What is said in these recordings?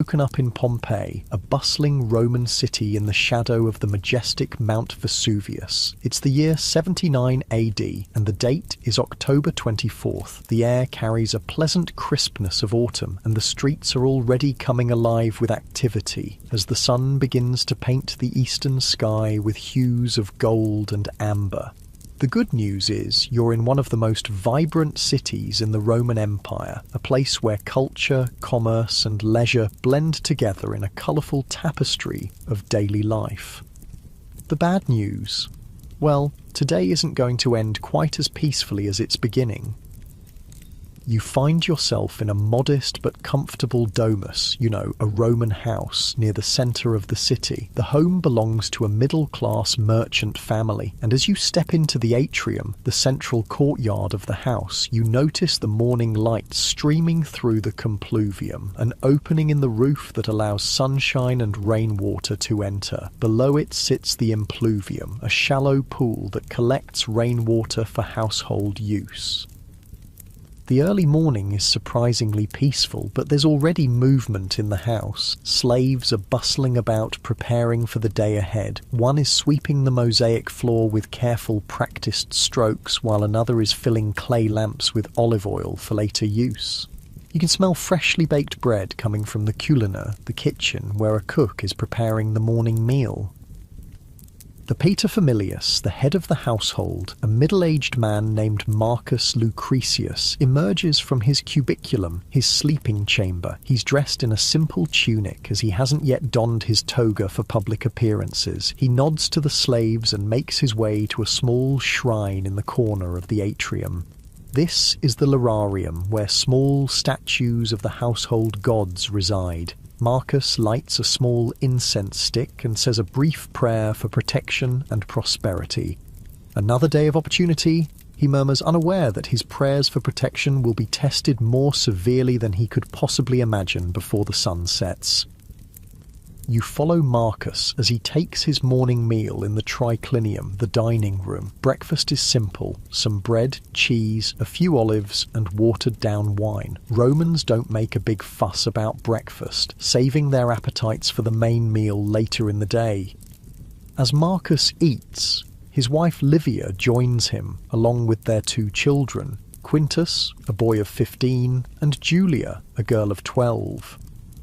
woken up in Pompeii, a bustling Roman city in the shadow of the majestic Mount Vesuvius. It's the year 79 AD, and the date is October 24th. The air carries a pleasant crispness of autumn, and the streets are already coming alive with activity, as the sun begins to paint the eastern sky with hues of gold and amber. The good news is you're in one of the most vibrant cities in the Roman Empire, a place where culture, commerce and leisure blend together in a colourful tapestry of daily life. The bad news? Well, today isn't going to end quite as peacefully as its beginning. You find yourself in a modest but comfortable domus, a Roman house near the centre of the city. The home belongs to a middle-class merchant family, and as you step into the atrium, the central courtyard of the house, you notice the morning light streaming through the compluvium, an opening in the roof that allows sunshine and rainwater to enter. Below it sits the impluvium, a shallow pool that collects rainwater for household use. The early morning is surprisingly peaceful, but there's already movement in the house. Slaves are bustling about, preparing for the day ahead. One is sweeping the mosaic floor with careful, practiced strokes, while another is filling clay lamps with olive oil for later use. You can smell freshly baked bread coming from the culina, the kitchen, where a cook is preparing the morning meal. The paterfamilias, the head of the household, a middle-aged man named Marcus Lucretius, emerges from his cubiculum, his sleeping chamber. He's dressed in a simple tunic, as he hasn't yet donned his toga for public appearances. He nods to the slaves and makes his way to a small shrine in the corner of the atrium. This is the lararium, where small statues of the household gods reside. Marcus lights a small incense stick and says a brief prayer for protection and prosperity. Another day of opportunity, he murmurs, unaware that his prayers for protection will be tested more severely than he could possibly imagine before the sun sets. You follow Marcus as he takes his morning meal in the triclinium, the dining room. Breakfast is simple: some bread, cheese, a few olives, and watered-down wine. Romans don't make a big fuss about breakfast, saving their appetites for the main meal later in the day. As Marcus eats, his wife Livia joins him, along with their 2 children, Quintus, a boy of 15, and Julia, a girl of 12.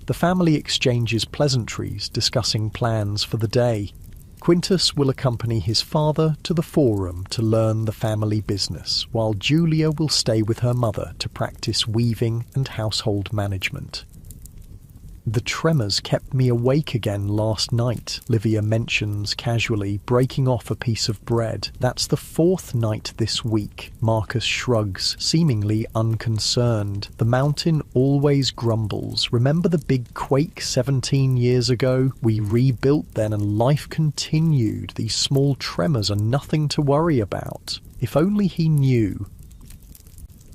The family exchanges pleasantries, discussing plans for the day. Quintus will accompany his father to the forum to learn the family business, while Julia will stay with her mother to practice weaving and household management. The tremors kept me awake again last night, Livia mentions casually, breaking off a piece of bread. That's the 4th night this week. Marcus shrugs, seemingly unconcerned. The mountain always grumbles. Remember the big quake 17 years ago? We rebuilt then and life continued. These small tremors are nothing to worry about. If only he knew.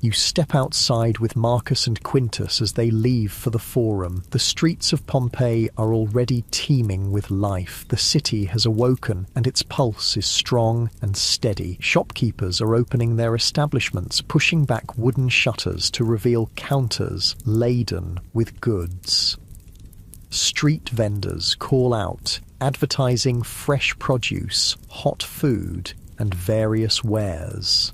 You step outside with Marcus and Quintus as they leave for the forum. The streets of Pompeii are already teeming with life. The city has awoken, and its pulse is strong and steady. Shopkeepers are opening their establishments, pushing back wooden shutters to reveal counters laden with goods. Street vendors call out, advertising fresh produce, hot food, and various wares.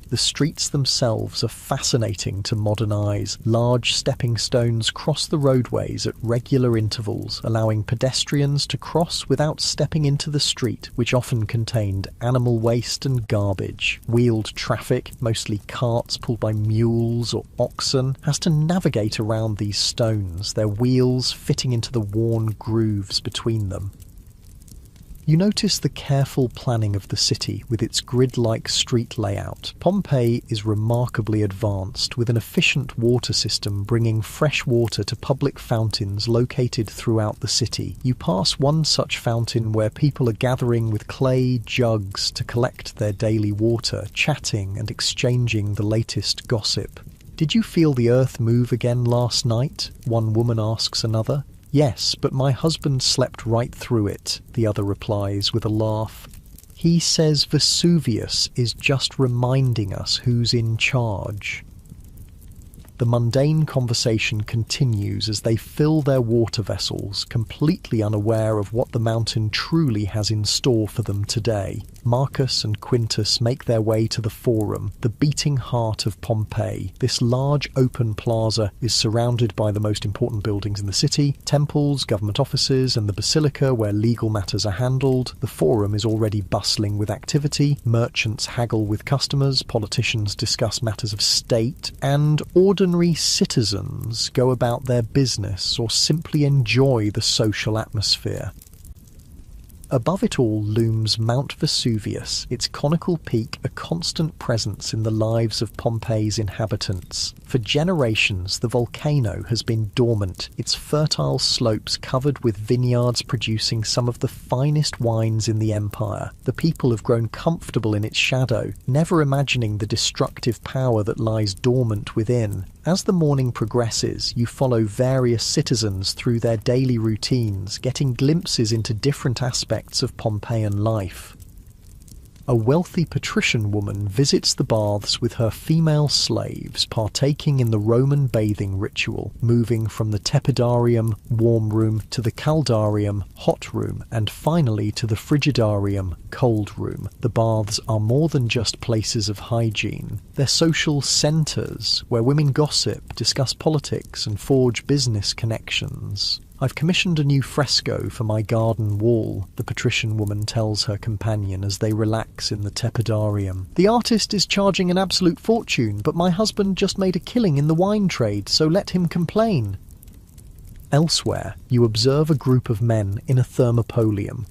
The streets themselves are fascinating to modernise. Large stepping stones cross the roadways at regular intervals, allowing pedestrians to cross without stepping into the street, which often contained animal waste and garbage. Wheeled traffic, mostly carts pulled by mules or oxen, has to navigate around these stones, their wheels fitting into the worn grooves between them. You notice the careful planning of the city with its grid-like street layout. Pompeii is remarkably advanced, with an efficient water system bringing fresh water to public fountains located throughout the city. You pass one such fountain where people are gathering with clay jugs to collect their daily water, chatting and exchanging the latest gossip. "Did you feel the earth move again last night?" one woman asks another. "Yes, but my husband slept right through it," the other replies with a laugh. "He says Vesuvius is just reminding us who's in charge." The mundane conversation continues as they fill their water vessels, completely unaware of what the mountain truly has in store for them today. Marcus and Quintus make their way to the Forum, the beating heart of Pompeii. This large open plaza is surrounded by the most important buildings in the city, temples, government offices, and the basilica where legal matters are handled. The Forum is already bustling with activity. Merchants haggle with customers, politicians discuss matters of state, and ordinary citizens go about their business or simply enjoy the social atmosphere. Above it all looms Mount Vesuvius, its conical peak a constant presence in the lives of Pompeii's inhabitants. For generations, the volcano has been dormant, its fertile slopes covered with vineyards producing some of the finest wines in the empire. The people have grown comfortable in its shadow, never imagining the destructive power that lies dormant within. As the morning progresses, you follow various citizens through their daily routines, getting glimpses into different aspects of Pompeian life. A wealthy patrician woman visits the baths with her female slaves, partaking in the Roman bathing ritual, moving from the tepidarium, warm room, to the caldarium, hot room, and finally to the frigidarium, cold room. The baths are more than just places of hygiene. They're social centres, where women gossip, discuss politics, and forge business connections. "I've commissioned a new fresco for my garden wall," the patrician woman tells her companion as they relax in the tepidarium. "The artist is charging an absolute fortune, but my husband just made a killing in the wine trade, so let him complain." Elsewhere, you observe a group of men in a thermopolium,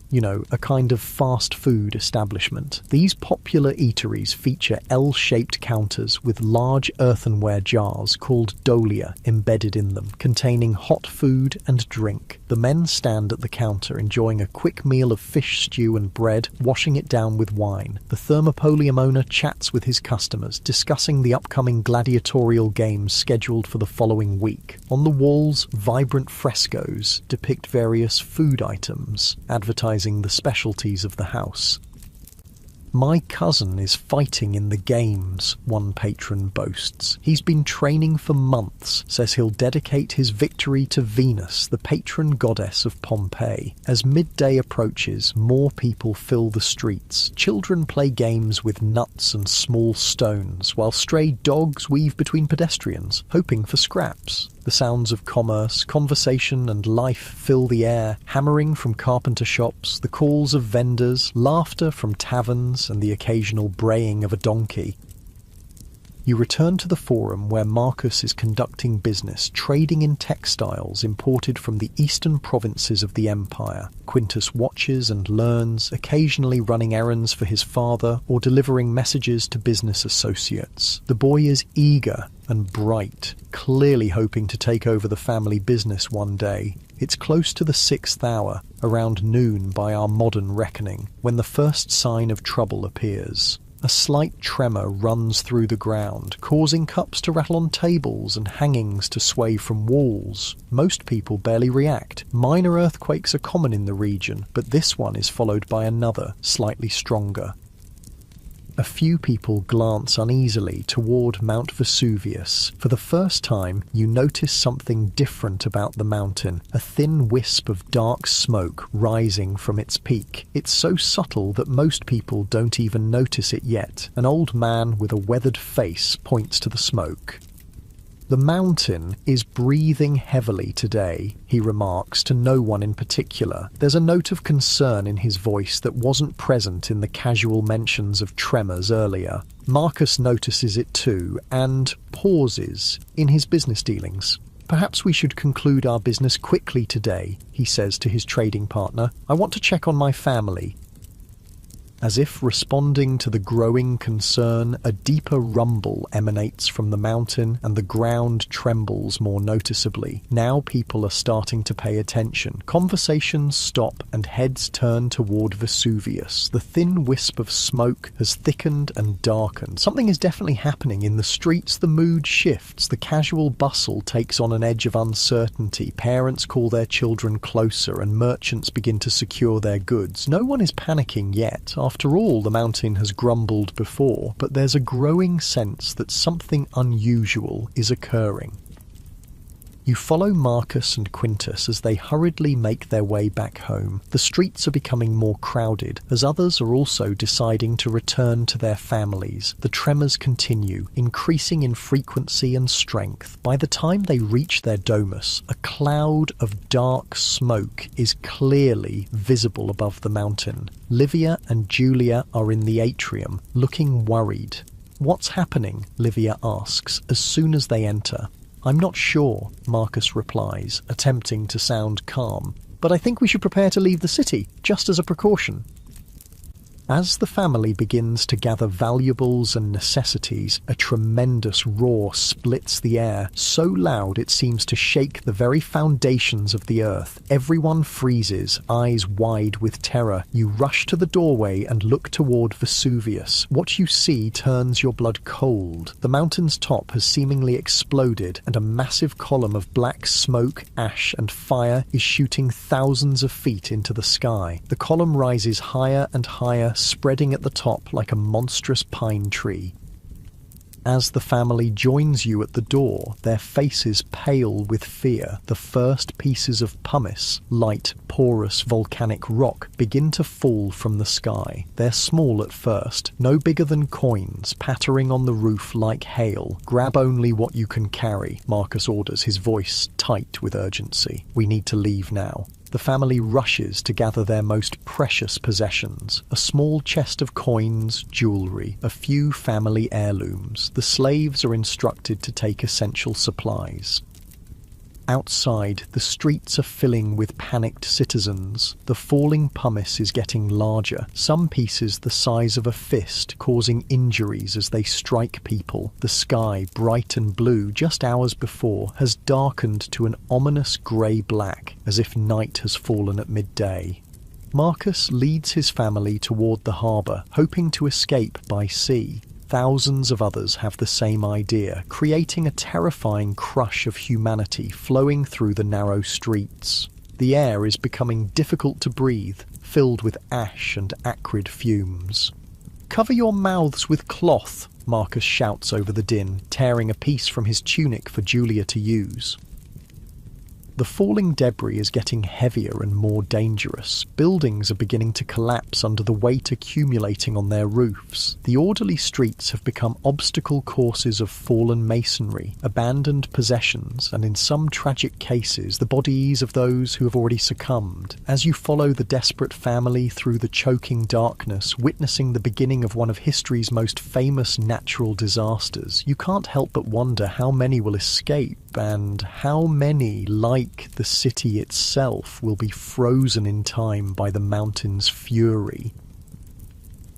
a kind of fast food establishment. These popular eateries feature L-shaped counters with large earthenware jars called dolia embedded in them, containing hot food and drink. The men stand at the counter enjoying a quick meal of fish stew and bread, washing it down with wine. The thermopolium owner chats with his customers, discussing the upcoming gladiatorial games scheduled for the following week. On the walls, vibrant frescoes depict various food items, advertising the specialties of the house. "My cousin is fighting in the games," one patron boasts. "He's been training for months, says he'll dedicate his victory to Venus, the patron goddess of Pompeii." As midday approaches, more people fill the streets. Children play games with nuts and small stones, while stray dogs weave between pedestrians, hoping for scraps. The sounds of commerce, conversation and life fill the air, hammering from carpenter shops, the calls of vendors, laughter from taverns, and the occasional braying of a donkey. You return to the Forum where Marcus is conducting business, trading in textiles imported from the eastern provinces of the empire. Quintus watches and learns, occasionally running errands for his father or delivering messages to business associates. The boy is eager and bright, clearly hoping to take over the family business one day. It's close to the 6th hour, around noon by our modern reckoning, when the first sign of trouble appears. A slight tremor runs through the ground, causing cups to rattle on tables and hangings to sway from walls. Most people barely react. Minor earthquakes are common in the region, but this one is followed by another, slightly stronger. A few people glance uneasily toward Mount Vesuvius. For the first time, you notice something different about the mountain, a thin wisp of dark smoke rising from its peak. It's so subtle that most people don't even notice it yet. An old man with a weathered face points to the smoke. "The mountain is breathing heavily today," he remarks to no one in particular. There's a note of concern in his voice that wasn't present in the casual mentions of tremors earlier. Marcus notices it too, and pauses in his business dealings. "Perhaps we should conclude our business quickly today," he says to his trading partner. "I want to check on my family." As if responding to the growing concern, a deeper rumble emanates from the mountain and the ground trembles more noticeably. Now people are starting to pay attention. Conversations stop and heads turn toward Vesuvius. The thin wisp of smoke has thickened and darkened. Something is definitely happening in the streets. The mood shifts. The casual bustle takes on an edge of uncertainty. Parents call their children closer and merchants begin to secure their goods. No one is panicking yet. After all, the mountain has grumbled before, but there's a growing sense that something unusual is occurring. You follow Marcus and Quintus as they hurriedly make their way back home. The streets are becoming more crowded, as others are also deciding to return to their families. The tremors continue, increasing in frequency and strength. By the time they reach their domus, a cloud of dark smoke is clearly visible above the mountain. Livia and Julia are in the atrium, looking worried. "What's happening?" Livia asks as soon as they enter. "I'm not sure," Marcus replies, attempting to sound calm, "but I think we should prepare to leave the city, just as a precaution." As the family begins to gather valuables and necessities, a tremendous roar splits the air, so loud it seems to shake the very foundations of the earth. Everyone freezes, eyes wide with terror. You rush to the doorway and look toward Vesuvius. What you see turns your blood cold. The mountain's top has seemingly exploded, and a massive column of black smoke, ash, and fire is shooting thousands of feet into the sky. The column rises higher and higher, spreading at the top like a monstrous pine tree. As the family joins you at the door, their faces pale with fear, the first pieces of pumice, light, porous volcanic rock, begin to fall from the sky. They're small at first, no bigger than coins, pattering on the roof like hail. "Grab only what you can carry," Marcus orders, his voice tight with urgency. "We need to leave now." The family rushes to gather their most precious possessions: a small chest of coins, jewellery, a few family heirlooms. The slaves are instructed to take essential supplies. Outside, the streets are filling with panicked citizens. The falling pumice is getting larger, some pieces the size of a fist, causing injuries as they strike people. The sky, bright and blue just hours before, has darkened to an ominous grey-black, as if night has fallen at midday. Marcus leads his family toward the harbour, hoping to escape by sea. Thousands of others have the same idea, creating a terrifying crush of humanity flowing through the narrow streets. The air is becoming difficult to breathe, filled with ash and acrid fumes. "Cover your mouths with cloth," Marcus shouts over the din, tearing a piece from his tunic for Julia to use. The falling debris is getting heavier and more dangerous. Buildings are beginning to collapse under the weight accumulating on their roofs. The orderly streets have become obstacle courses of fallen masonry, abandoned possessions, and in some tragic cases, the bodies of those who have already succumbed. As you follow the desperate family through the choking darkness, witnessing the beginning of one of history's most famous natural disasters, you can't help but wonder how many will escape, and how many, like the city itself, will be frozen in time by the mountain's fury.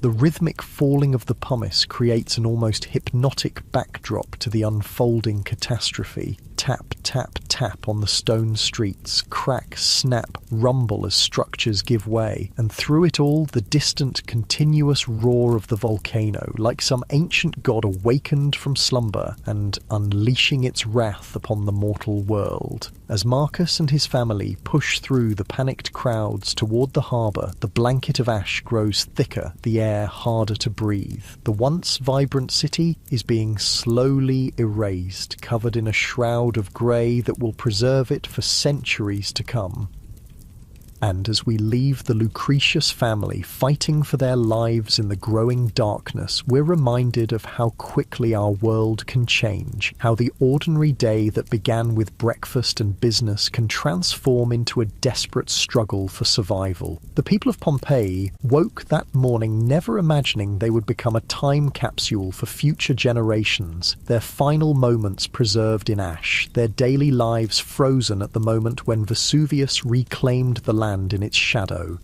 The rhythmic falling of the pumice creates an almost hypnotic backdrop to the unfolding catastrophe. Tap, tap, tap on the stone streets, crack, snap, rumble as structures give way, and through it all the distant, continuous roar of the volcano, like some ancient god awakened from slumber and unleashing its wrath upon the mortal world. As Marcus and his family push through the panicked crowds toward the harbour, the blanket of ash grows thicker, the air harder to breathe. The once vibrant city is being slowly erased, covered in a shroud of grey that will preserve it for centuries to come. And as we leave the Lucretius family fighting for their lives in the growing darkness, we're reminded of how quickly our world can change, how the ordinary day that began with breakfast and business can transform into a desperate struggle for survival. The people of Pompeii woke that morning never imagining they would become a time capsule for future generations, their final moments preserved in ash, their daily lives frozen at the moment when Vesuvius reclaimed the land in its shadow.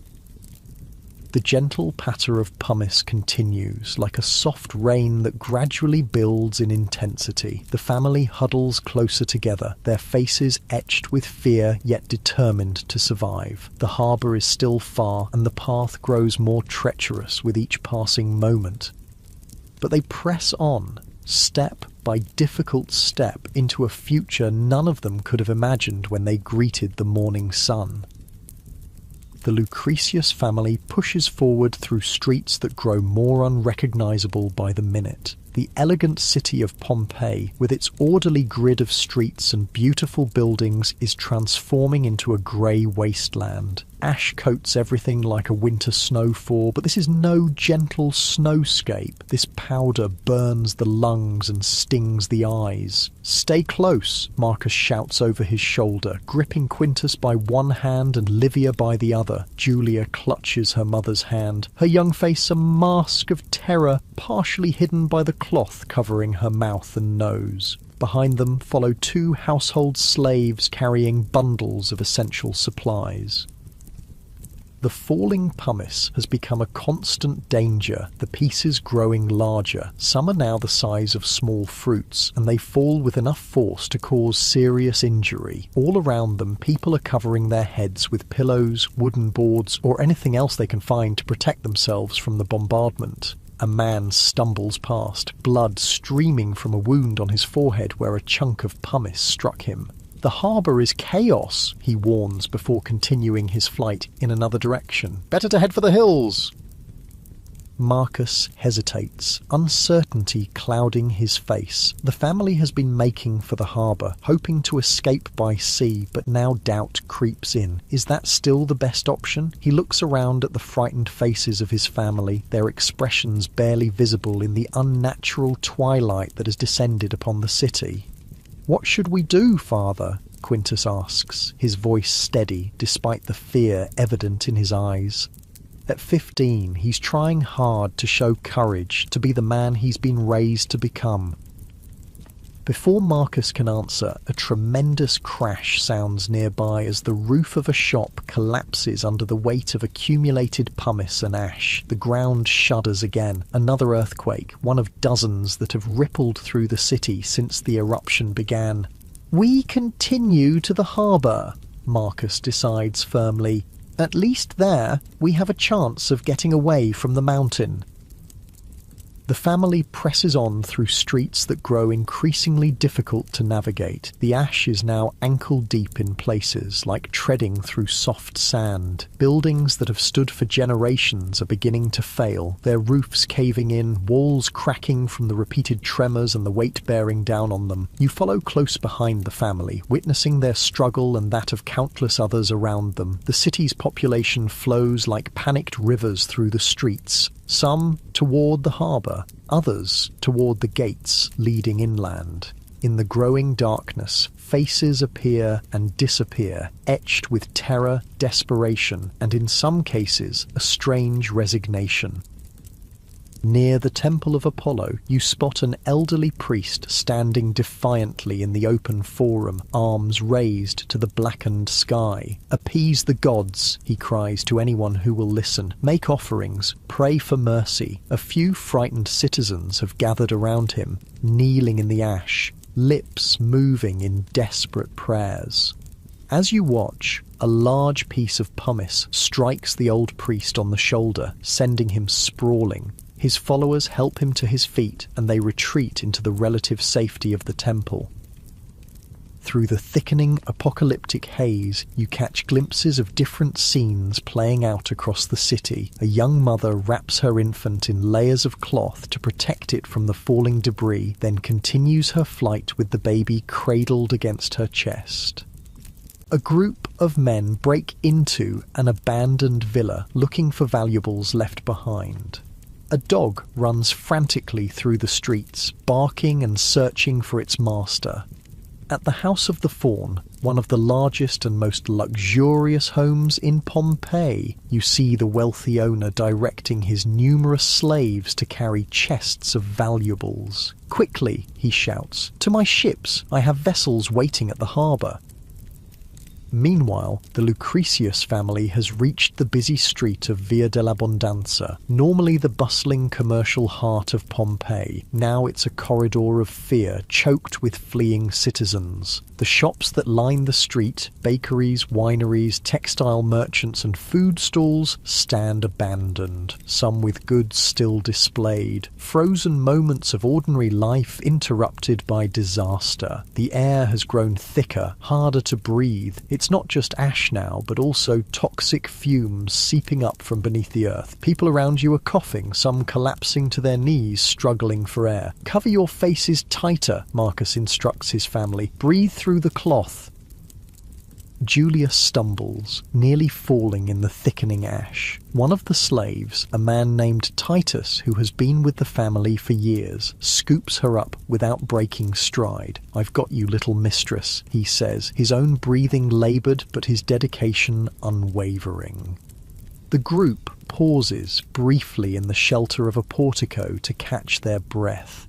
The gentle patter of pumice continues, like a soft rain that gradually builds in intensity. The family huddles closer together, their faces etched with fear yet determined to survive. The harbour is still far, and the path grows more treacherous with each passing moment. But they press on, step by difficult step, into a future none of them could have imagined when they greeted the morning sun. the Lucretius family pushes forward through streets that grow more unrecognizable by the minute. The elegant city of Pompeii, with its orderly grid of streets and beautiful buildings, is transforming into a grey wasteland. Ash coats everything like a winter snowfall, but this is no gentle snowscape. This powder burns the lungs and stings the eyes. "Stay close," Marcus shouts over his shoulder, gripping Quintus by one hand and Livia by the other. Julia clutches her mother's hand, her young face a mask of terror, partially hidden by the cloth covering her mouth and nose. Behind them follow two household slaves carrying bundles of essential supplies. The falling pumice has become a constant danger, the pieces growing larger. Some are now the size of small fruits, and they fall with enough force to cause serious injury. All around them, people are covering their heads with pillows, wooden boards, or anything else they can find to protect themselves from the bombardment. A man stumbles past, blood streaming from a wound on his forehead where a chunk of pumice struck him. "The harbour is chaos," he warns before continuing his flight in another direction. "Better to head for the hills." Marcus hesitates, uncertainty clouding his face. The family has been making for the harbour, hoping to escape by sea, but now doubt creeps in. Is that still the best option? He looks around at the frightened faces of his family, their expressions barely visible in the unnatural twilight that has descended upon the city. "What should we do, Father?" Quintus asks, his voice steady despite the fear evident in his eyes. At 15, he's trying hard to show courage, to be the man he's been raised to become. Before Marcus can answer, a tremendous crash sounds nearby as the roof of a shop collapses under the weight of accumulated pumice and ash. The ground shudders again. Another earthquake, one of dozens that have rippled through the city since the eruption began. "We continue to the harbour," Marcus decides firmly. "At least there, we have a chance of getting away from the mountain." The family presses on through streets that grow increasingly difficult to navigate. The ash is now ankle-deep in places, like treading through soft sand. Buildings that have stood for generations are beginning to fail, their roofs caving in, walls cracking from the repeated tremors and the weight bearing down on them. You follow close behind the family, witnessing their struggle and that of countless others around them. The city's population flows like panicked rivers through the streets, some toward the harbour, others toward the gates leading inland. In the growing darkness, faces appear and disappear, etched with terror, desperation, and in some cases, a strange resignation. Near the Temple of Apollo, you spot an elderly priest standing defiantly in the open forum, arms raised to the blackened sky. "Appease the gods," he cries to anyone who will listen. "Make offerings, pray for mercy." A few frightened citizens have gathered around him, kneeling in the ash, lips moving in desperate prayers. As you watch, a large piece of pumice strikes the old priest on the shoulder, sending him sprawling. His followers help him to his feet, and they retreat into the relative safety of the temple. Through the thickening apocalyptic haze, you catch glimpses of different scenes playing out across the city. A young mother wraps her infant in layers of cloth to protect it from the falling debris, then continues her flight with the baby cradled against her chest. A group of men break into an abandoned villa, looking for valuables left behind. A dog runs frantically through the streets, barking and searching for its master. At the House of the Faun, one of the largest and most luxurious homes in Pompeii, you see the wealthy owner directing his numerous slaves to carry chests of valuables. "Quickly," he shouts, "to my ships! I have vessels waiting at the harbour." Meanwhile, the Lucretius family has reached the busy street of Via dell'Abbondanza, normally the bustling commercial heart of Pompeii. Now it's a corridor of fear, choked with fleeing citizens. The shops that line the street, bakeries, wineries, textile merchants and food stalls, stand abandoned, some with goods still displayed. Frozen moments of ordinary life interrupted by disaster. The air has grown thicker, harder to breathe. It's It's not just ash now, but also toxic fumes seeping up from beneath the earth. People around you are coughing, some collapsing to their knees, struggling for air. Cover your faces tighter, Marcus instructs his family. Breathe through the cloth. Julia stumbles, nearly falling in the thickening ash. One of the slaves, a man named Titus, who has been with the family for years, scoops her up without breaking stride. "I've got you, little mistress," he says, his own breathing laboured but his dedication unwavering. The group pauses briefly in the shelter of a portico to catch their breath.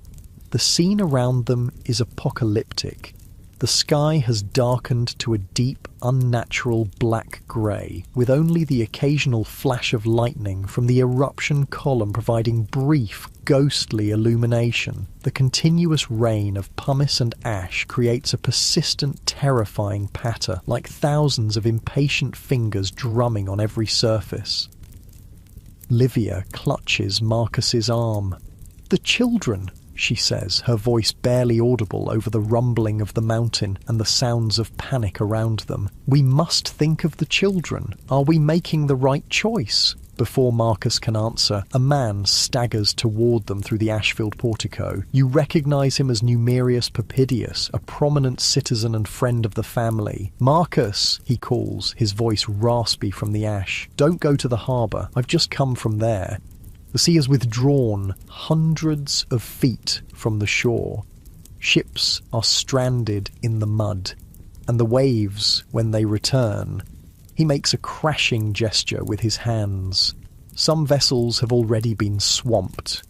The scene around them is apocalyptic. The sky has darkened to a deep, unnatural black grey, with only the occasional flash of lightning from the eruption column providing brief, ghostly illumination. The continuous rain of pumice and ash creates a persistent, terrifying patter, like thousands of impatient fingers drumming on every surface. Livia clutches Marcus's arm. "The children," she says, her voice barely audible over the rumbling of the mountain and the sounds of panic around them. "We must think of the children. Are we making the right choice?" Before Marcus can answer, a man staggers toward them through the ash-filled portico. You recognise him as Numerius Papidius, a prominent citizen and friend of the family. "Marcus," he calls, his voice raspy from the ash. "Don't go to the harbour. I've just come from there." The sea has withdrawn hundreds of feet from the shore. Ships are stranded in the mud, and the waves, when they return, he makes a crashing gesture with his hands. Some vessels have already been swamped.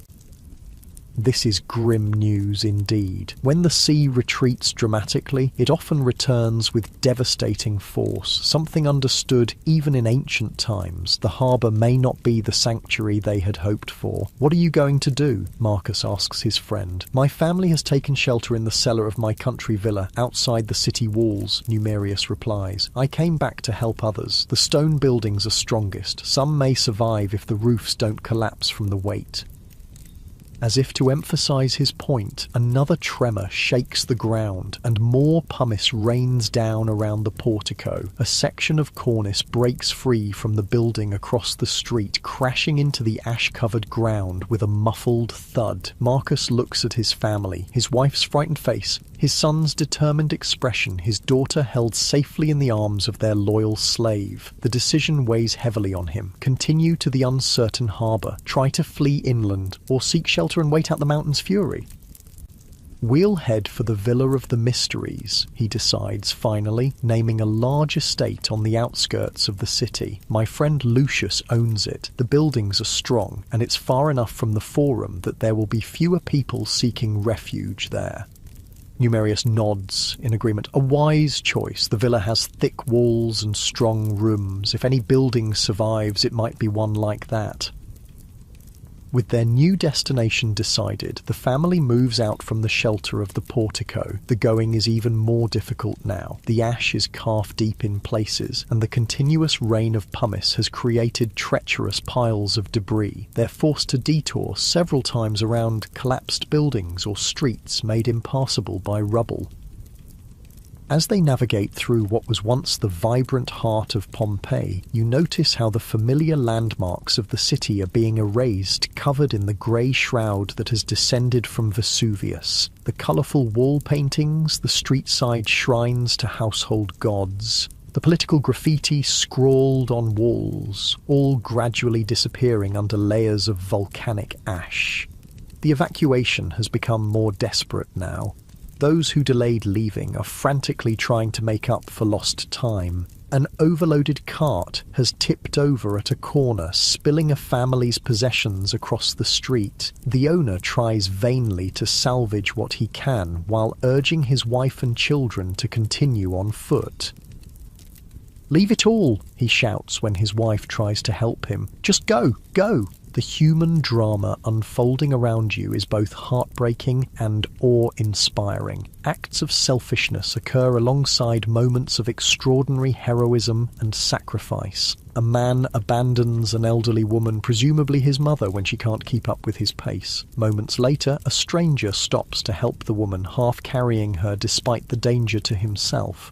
This is grim news indeed. When the sea retreats dramatically, it often returns with devastating force, something understood even in ancient times. The harbour may not be the sanctuary they had hoped for. "What are you going to do?" Marcus asks his friend. "My family has taken shelter in the cellar of my country villa outside the city walls," Numerius replies. "I came back to help others. The stone buildings are strongest. Some may survive if the roofs don't collapse from the weight." As if to emphasise his point, another tremor shakes the ground, and more pumice rains down around the portico. A section of cornice breaks free from the building across the street, crashing into the ash-covered ground with a muffled thud. Marcus looks at his family, his wife's frightened face, his son's determined expression, his daughter held safely in the arms of their loyal slave. The decision weighs heavily on him. Continue to the uncertain harbour, try to flee inland, or seek shelter and wait out the mountain's fury. "We'll head for the Villa of the Mysteries," he decides finally, naming a large estate on the outskirts of the city. "My friend Lucius owns it. The buildings are strong, and it's far enough from the Forum that there will be fewer people seeking refuge there." Numerius nods in agreement. "A wise choice. The villa has thick walls and strong rooms. If any building survives, it might be one like that." With their new destination decided, the family moves out from the shelter of the portico. The going is even more difficult now. The ash is calf-deep in places, and the continuous rain of pumice has created treacherous piles of debris. They're forced to detour several times around collapsed buildings or streets made impassable by rubble. As they navigate through what was once the vibrant heart of Pompeii, you notice how the familiar landmarks of the city are being erased, covered in the grey shroud that has descended from Vesuvius. The colourful wall paintings, the street-side shrines to household gods, the political graffiti scrawled on walls, all gradually disappearing under layers of volcanic ash. The evacuation has become more desperate now. Those who delayed leaving are frantically trying to make up for lost time. An overloaded cart has tipped over at a corner, spilling a family's possessions across the street. The owner tries vainly to salvage what he can, while urging his wife and children to continue on foot. "Leave it all," he shouts when his wife tries to help him. "Just go, go!" The human drama unfolding around you is both heartbreaking and awe-inspiring. Acts of selfishness occur alongside moments of extraordinary heroism and sacrifice. A man abandons an elderly woman, presumably his mother, when she can't keep up with his pace. Moments later, a stranger stops to help the woman, half carrying her despite the danger to himself.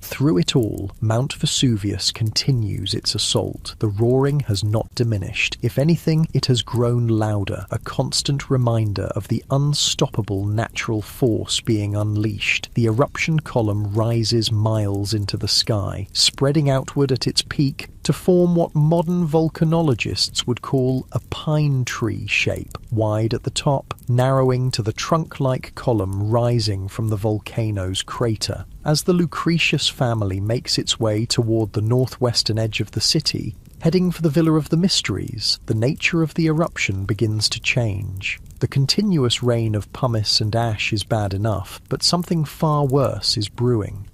Through it all, Mount Vesuvius continues its assault. The roaring has not diminished. If anything, it has grown louder, a constant reminder of the unstoppable natural force being unleashed. The eruption column rises miles into the sky, spreading outward at its peak to form what modern volcanologists would call a pine tree shape, wide at the top, narrowing to the trunk-like column rising from the volcano's crater. As the Lucretius family makes its way toward the northwestern edge of the city, heading for the Villa of the Mysteries, the nature of the eruption begins to change. The continuous rain of pumice and ash is bad enough, but something far worse is brewing.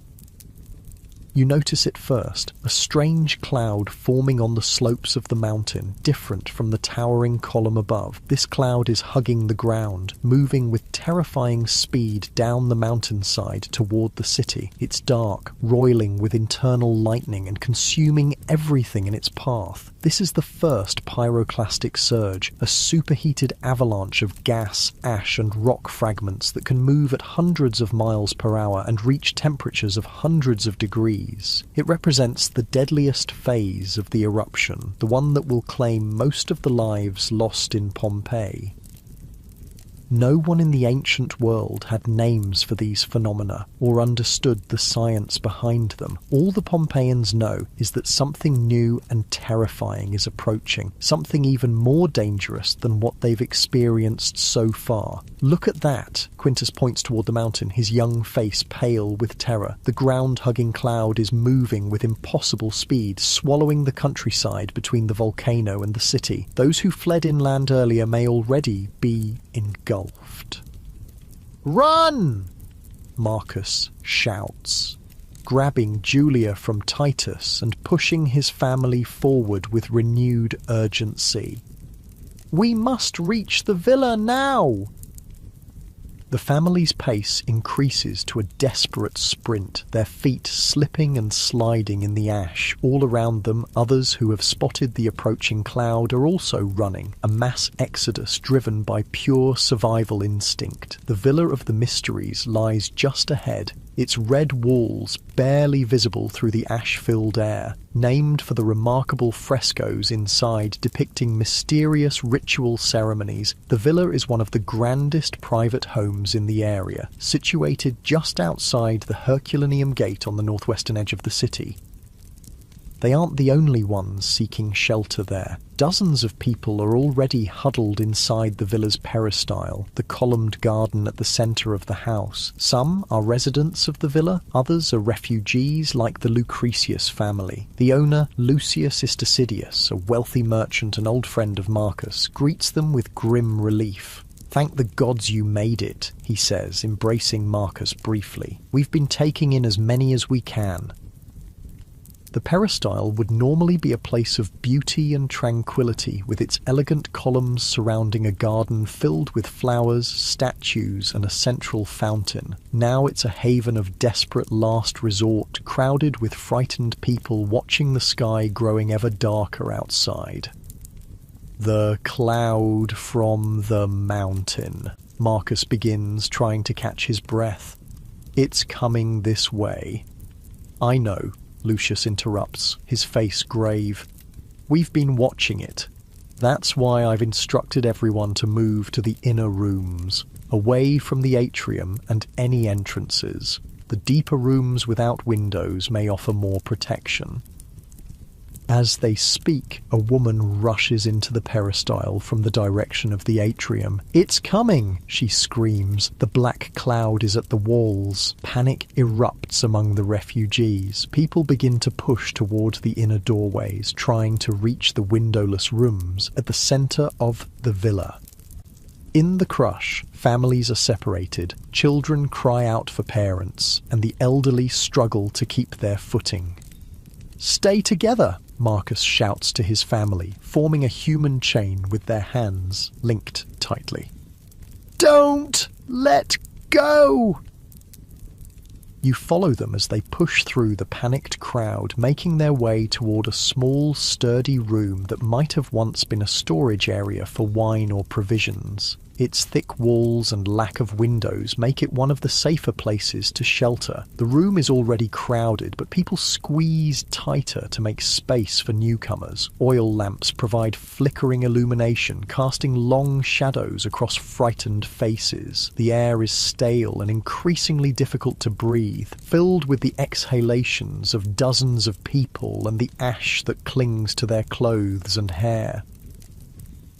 You notice it first, a strange cloud forming on the slopes of the mountain, different from the towering column above. This cloud is hugging the ground, moving with terrifying speed down the mountainside toward the city. It's dark, roiling with internal lightning and consuming everything in its path. This is the first pyroclastic surge, a superheated avalanche of gas, ash and rock fragments that can move at hundreds of miles per hour and reach temperatures of hundreds of degrees. It represents the deadliest phase of the eruption, the one that will claim most of the lives lost in Pompeii. No one in the ancient world had names for these phenomena or understood the science behind them. All the Pompeians know is that something new and terrifying is approaching, something even more dangerous than what they've experienced so far. Look at that! Quintus points toward the mountain, his young face pale with terror. The ground-hugging cloud is moving with impossible speed, swallowing the countryside between the volcano and the city. Those who fled inland earlier may already be engulfed. "Run!" Marcus shouts, grabbing Julia from Titus and pushing his family forward with renewed urgency. "We must reach the villa now!" The family's pace increases to a desperate sprint, their feet slipping and sliding in the ash. All around them, others who have spotted the approaching cloud are also running, a mass exodus driven by pure survival instinct. The Villa of the Mysteries lies just ahead, its red walls barely visible through the ash-filled air, named for the remarkable frescoes inside depicting mysterious ritual ceremonies. The villa is one of the grandest private homes in the area, situated just outside the Herculaneum Gate on the northwestern edge of the city. They aren't the only ones seeking shelter there. Dozens of people are already huddled inside the villa's peristyle, the columned garden at the centre of the house. Some are residents of the villa, others are refugees like the Lucretius family. The owner, Lucius Istasidius, a wealthy merchant and old friend of Marcus, greets them with grim relief. "Thank the gods you made it," he says, embracing Marcus briefly. "We've been taking in as many as we can." The peristyle would normally be a place of beauty and tranquility, with its elegant columns surrounding a garden filled with flowers, statues, and a central fountain. Now it's a haven of desperate last resort, crowded with frightened people watching the sky growing ever darker outside. "The cloud from the mountain," Marcus begins, trying to catch his breath. "It's coming this way." "I know," Lucius interrupts, his face grave. "We've been watching it. That's why I've instructed everyone to move to the inner rooms, away from the atrium and any entrances. The deeper rooms without windows may offer more protection." As they speak, a woman rushes into the peristyle from the direction of the atrium. "It's coming!" she screams. The black cloud is at the walls. Panic erupts among the refugees. People begin to push toward the inner doorways, trying to reach the windowless rooms at the centre of the villa. In the crush, families are separated, children cry out for parents, and the elderly struggle to keep their footing. "Stay together!" Marcus shouts to his family, forming a human chain with their hands linked tightly. "Don't let go!" You follow them as they push through the panicked crowd, making their way toward a small, sturdy room that might have once been a storage area for wine or provisions. Its thick walls and lack of windows make it one of the safer places to shelter. The room is already crowded, but people squeeze tighter to make space for newcomers. Oil lamps provide flickering illumination, casting long shadows across frightened faces. The air is stale and increasingly difficult to breathe, filled with the exhalations of dozens of people and the ash that clings to their clothes and hair.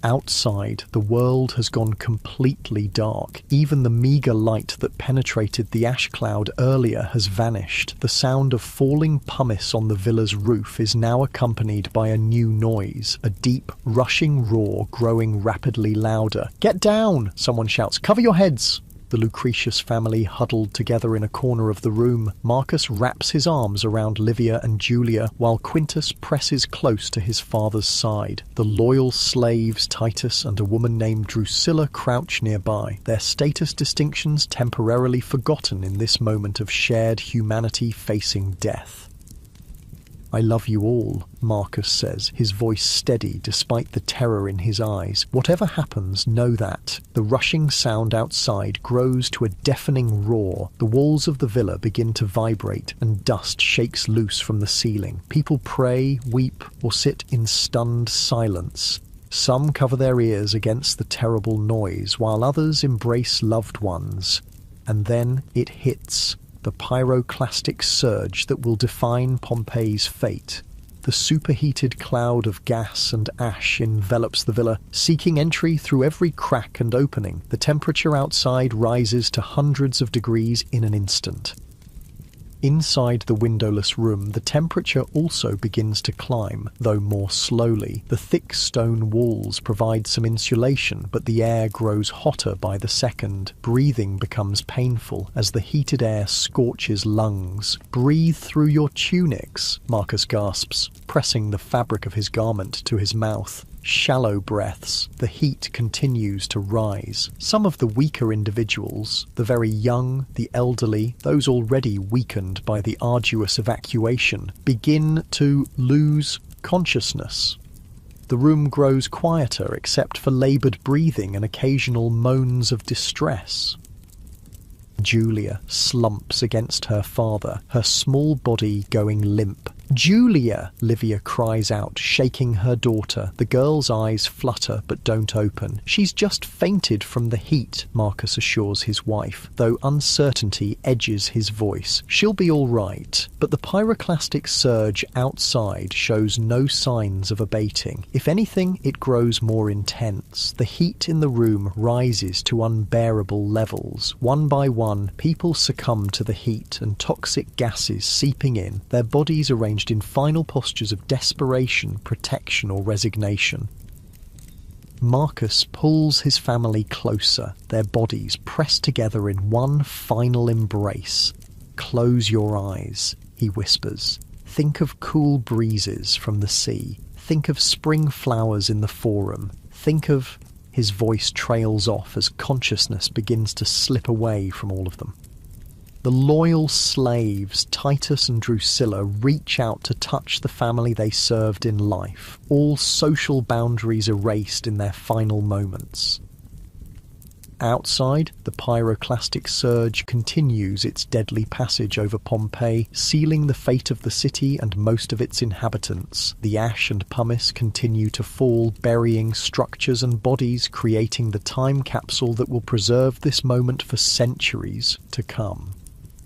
Outside, the world has gone completely dark. Even the meagre light that penetrated the ash cloud earlier has vanished. The sound of falling pumice on the villa's roof is now accompanied by a new noise, a deep, rushing roar growing rapidly louder. "Get down!" someone shouts. "Cover your heads!" The Lucretius family huddled together in a corner of the room. Marcus wraps his arms around Livia and Julia, while Quintus presses close to his father's side. The loyal slaves Titus and a woman named Drusilla crouch nearby, their status distinctions temporarily forgotten in this moment of shared humanity facing death. "I love you all," Marcus says, his voice steady despite the terror in his eyes. "Whatever happens, know that." The rushing sound outside grows to a deafening roar. The walls of the villa begin to vibrate, and dust shakes loose from the ceiling. People pray, weep, or sit in stunned silence. Some cover their ears against the terrible noise, while others embrace loved ones. And then it hits. The pyroclastic surge that will define Pompeii's fate. The superheated cloud of gas and ash envelops the villa, seeking entry through every crack and opening. The temperature outside rises to hundreds of degrees in an instant. Inside the windowless room, the temperature also begins to climb, though more slowly. The thick stone walls provide some insulation, but the air grows hotter by the second. Breathing becomes painful as the heated air scorches lungs. "Breathe through your tunics," Marcus gasps, pressing the fabric of his garment to his mouth. Shallow breaths. The heat continues to rise. Some of the weaker individuals, the very young, the elderly, those already weakened by the arduous evacuation, begin to lose consciousness. The room grows quieter except for laboured breathing and occasional moans of distress. Julia slumps against her father, her small body going limp. "Julia!" Livia cries out, shaking her daughter. The girl's eyes flutter but don't open. "She's just fainted from the heat," Marcus assures his wife, though uncertainty edges his voice. "She'll be all right." But the pyroclastic surge outside shows no signs of abating. If anything, it grows more intense. The heat in the room rises to unbearable levels. One by one, people succumb to the heat and toxic gases seeping in, their bodies arranged in final postures of desperation, protection, or resignation. Marcus pulls his family closer, their bodies pressed together in one final embrace. "Close your eyes," he whispers. "Think of cool breezes from the sea. Think of spring flowers in the forum. Think of..." His voice trails off as consciousness begins to slip away from all of them. The loyal slaves, Titus and Drusilla, reach out to touch the family they served in life, all social boundaries erased in their final moments. Outside, the pyroclastic surge continues its deadly passage over Pompeii, sealing the fate of the city and most of its inhabitants. The ash and pumice continue to fall, burying structures and bodies, creating the time capsule that will preserve this moment for centuries to come.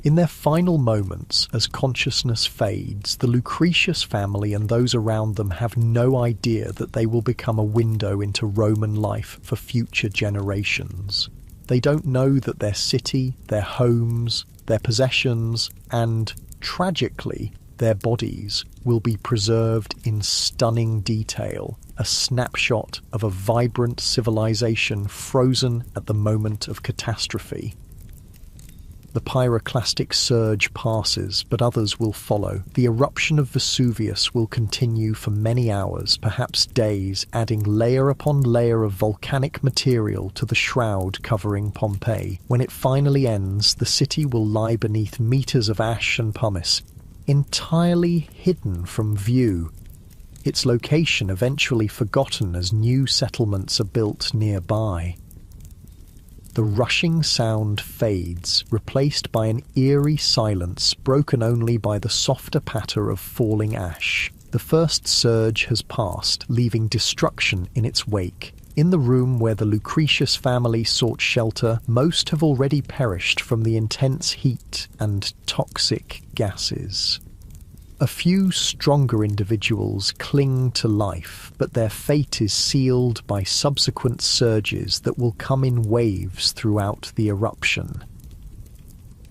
In their final moments, as consciousness fades, the Lucretius family and those around them have no idea that they will become a window into Roman life for future generations. They don't know that their city, their homes, their possessions, and, tragically, their bodies will be preserved in stunning detail, a snapshot of a vibrant civilization frozen at the moment of catastrophe. The pyroclastic surge passes, but others will follow. The eruption of Vesuvius will continue for many hours, perhaps days, adding layer upon layer of volcanic material to the shroud covering Pompeii. When it finally ends, the city will lie beneath meters of ash and pumice, entirely hidden from view, its location eventually forgotten as new settlements are built nearby. The rushing sound fades, replaced by an eerie silence broken only by the softer patter of falling ash. The first surge has passed, leaving destruction in its wake. In the room where the Lucretius family sought shelter, most have already perished from the intense heat and toxic gases. A few stronger individuals cling to life, but their fate is sealed by subsequent surges that will come in waves throughout the eruption.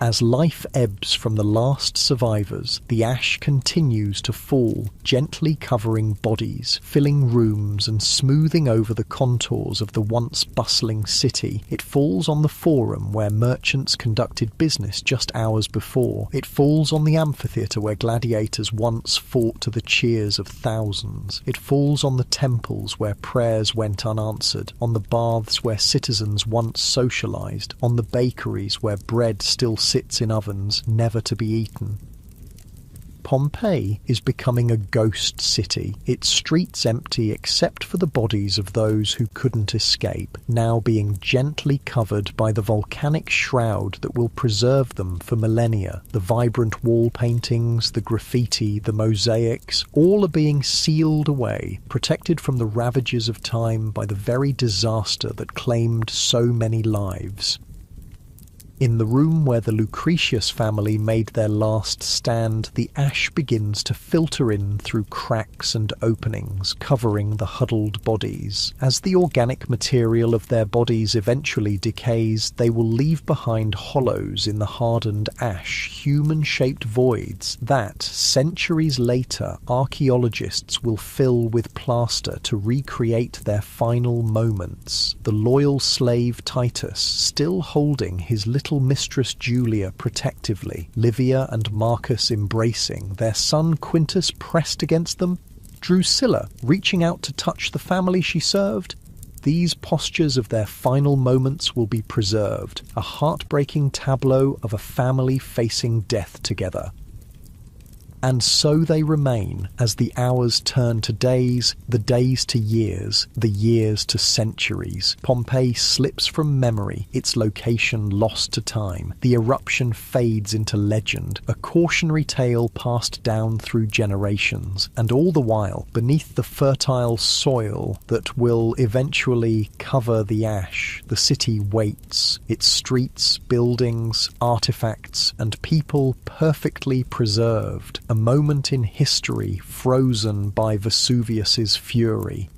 As life ebbs from the last survivors, the ash continues to fall, gently covering bodies, filling rooms and smoothing over the contours of the once bustling city. It falls on the forum where merchants conducted business just hours before. It falls on the amphitheatre where gladiators once fought to the cheers of thousands. It falls on the temples where prayers went unanswered, on the baths where citizens once socialised, on the bakeries where bread still sits in ovens, never to be eaten. Pompeii is becoming a ghost city, its streets empty except for the bodies of those who couldn't escape, now being gently covered by the volcanic shroud that will preserve them for millennia. The vibrant wall paintings, the graffiti, the mosaics, all are being sealed away, protected from the ravages of time by the very disaster that claimed so many lives. In the room where the Lucretius family made their last stand, the ash begins to filter in through cracks and openings, covering the huddled bodies. As the organic material of their bodies eventually decays, they will leave behind hollows in the hardened ash, human-shaped voids that, centuries later, archaeologists will fill with plaster to recreate their final moments. The loyal slave Titus, still holding his little mistress Julia protectively, Livia and Marcus embracing, their son Quintus pressed against them, Drusilla reaching out to touch the family she served. These postures of their final moments will be preserved, a heartbreaking tableau of a family facing death together. And so they remain as the hours turn to days, the days to years, the years to centuries. Pompeii slips from memory, its location lost to time. The eruption fades into legend, a cautionary tale passed down through generations. And all the while, beneath the fertile soil that will eventually cover the ash, the city waits, its streets, buildings, artifacts, and people perfectly preserved. A moment in history frozen by Vesuvius's fury.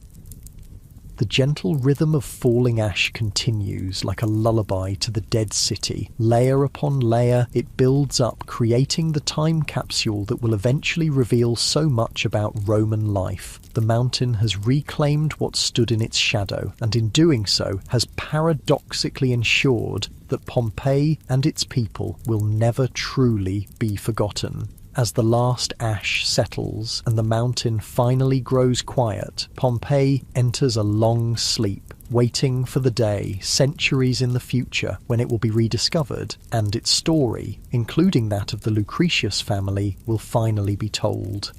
The gentle rhythm of falling ash continues like a lullaby to the dead city. Layer upon layer, it builds up, creating the time capsule that will eventually reveal so much about Roman life. The mountain has reclaimed what stood in its shadow, and in doing so has paradoxically ensured that Pompeii and its people will never truly be forgotten. As the last ash settles and the mountain finally grows quiet, Pompeii enters a long sleep, waiting for the day, centuries in the future, when it will be rediscovered, and its story, including that of the Lucretius family, will finally be told.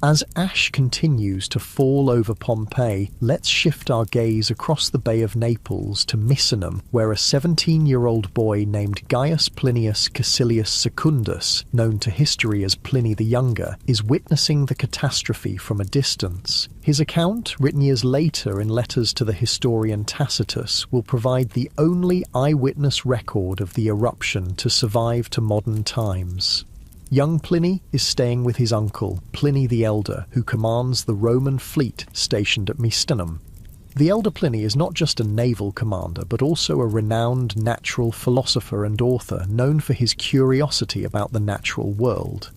As ash continues to fall over Pompeii, let's shift our gaze across the Bay of Naples to Misenum, where a 17-year-old boy named Gaius Plinius Caecilius Secundus, known to history as Pliny the Younger, is witnessing the catastrophe from a distance. His account, written years later in letters to the historian Tacitus, will provide the only eyewitness record of the eruption to survive to modern times. Young Pliny is staying with his uncle, Pliny the Elder, who commands the Roman fleet stationed at Misenum. The elder Pliny is not just a naval commander, but also a renowned natural philosopher and author known for his curiosity about the natural world.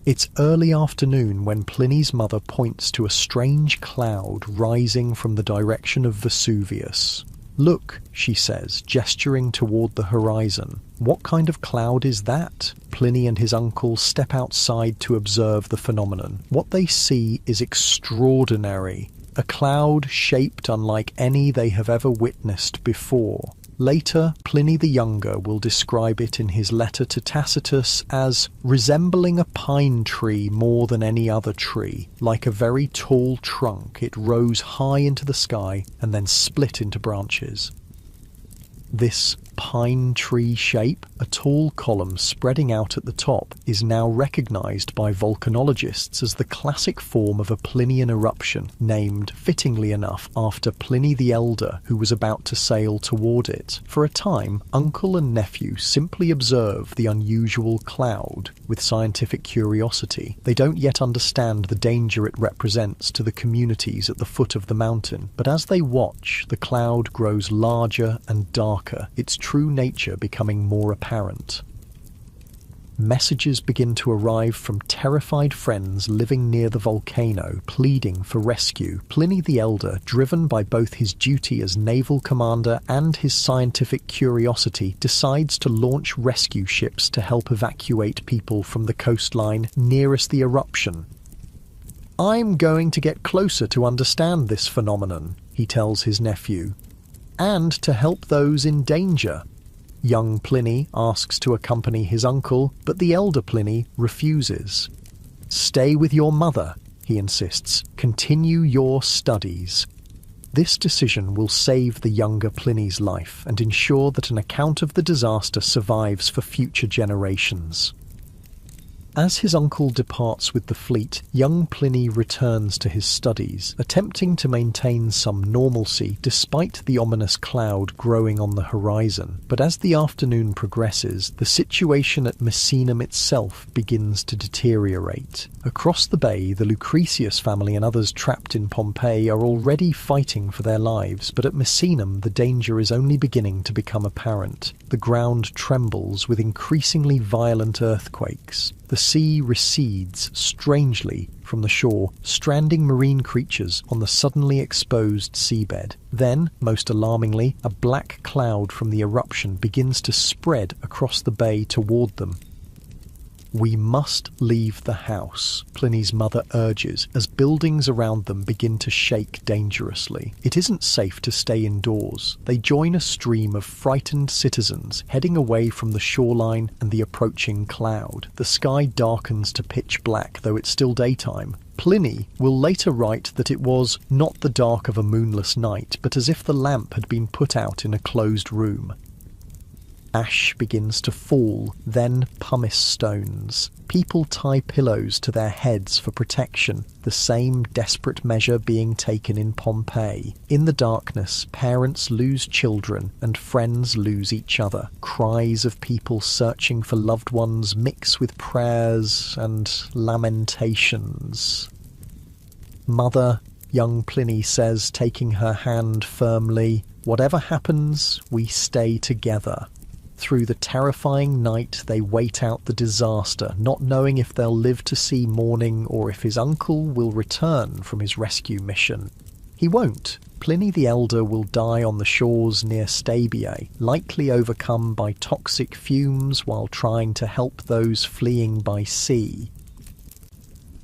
It's early afternoon when Pliny's mother points to a strange cloud rising from the direction of Vesuvius. "Look," she says, gesturing toward the horizon. "What kind of cloud is that?" Pliny and his uncle step outside to observe the phenomenon. What they see is extraordinary. A cloud shaped unlike any they have ever witnessed before. Later, Pliny the Younger will describe it in his letter to Tacitus as resembling a pine tree more than any other tree. Like a very tall trunk, it rose high into the sky and then split into branches. This pine tree shape, a tall column spreading out at the top, is now recognized by volcanologists as the classic form of a Plinian eruption, named, fittingly enough, after Pliny the Elder, who was about to sail toward it. For a time, uncle and nephew simply observe the unusual cloud with scientific curiosity. They don't yet understand the danger it represents to the communities at the foot of the mountain, but as they watch, the cloud grows larger and darker, its true nature becoming more apparent. Messages begin to arrive from terrified friends living near the volcano, pleading for rescue. Pliny the Elder, driven by both his duty as naval commander and his scientific curiosity, decides to launch rescue ships to help evacuate people from the coastline nearest the eruption. "I'm going to get closer to understand this phenomenon," he tells his nephew, "and to help those in danger." Young Pliny asks to accompany his uncle, but the elder Pliny refuses. "Stay with your mother," he insists. "Continue your studies." This decision will save the younger Pliny's life and ensure that an account of the disaster survives for future generations. As his uncle departs with the fleet, young Pliny returns to his studies, attempting to maintain some normalcy despite the ominous cloud growing on the horizon. But as the afternoon progresses, the situation at Misenum itself begins to deteriorate. Across the bay, the Lucretius family and others trapped in Pompeii are already fighting for their lives, but at Misenum the danger is only beginning to become apparent. The ground trembles with increasingly violent earthquakes. The sea recedes strangely from the shore, stranding marine creatures on the suddenly exposed seabed. Then, most alarmingly, a black cloud from the eruption begins to spread across the bay toward them. "We must leave the house," Pliny's mother urges, as buildings around them begin to shake dangerously. It isn't safe to stay indoors. They join a stream of frightened citizens, heading away from the shoreline and the approaching cloud. The sky darkens to pitch black, though it's still daytime. Pliny will later write that it was not the dark of a moonless night, but as if the lamp had been put out in a closed room. Ash begins to fall, then pumice stones. People tie pillows to their heads for protection, the same desperate measure being taken in Pompeii. In the darkness, parents lose children and friends lose each other. Cries of people searching for loved ones mix with prayers and lamentations. "Mother," young Pliny says, taking her hand firmly, "whatever happens, we stay together." Through the terrifying night, they wait out the disaster, not knowing if they'll live to see morning or if his uncle will return from his rescue mission. He won't. Pliny the Elder will die on the shores near Stabiae, likely overcome by toxic fumes while trying to help those fleeing by sea.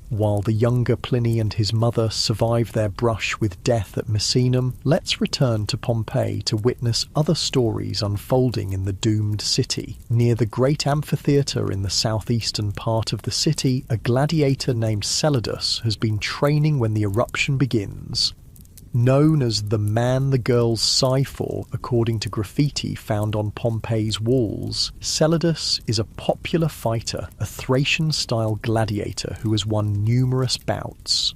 While the younger Pliny and his mother survive their brush with death at Misenum, let's return to Pompeii to witness other stories unfolding in the doomed city. Near the great amphitheatre in the southeastern part of the city, a gladiator named Celadus has been training when the eruption begins. Known as the man the girls sigh for, according to graffiti found on Pompeii's walls, Celadus is a popular fighter, a Thracian-style gladiator who has won numerous bouts.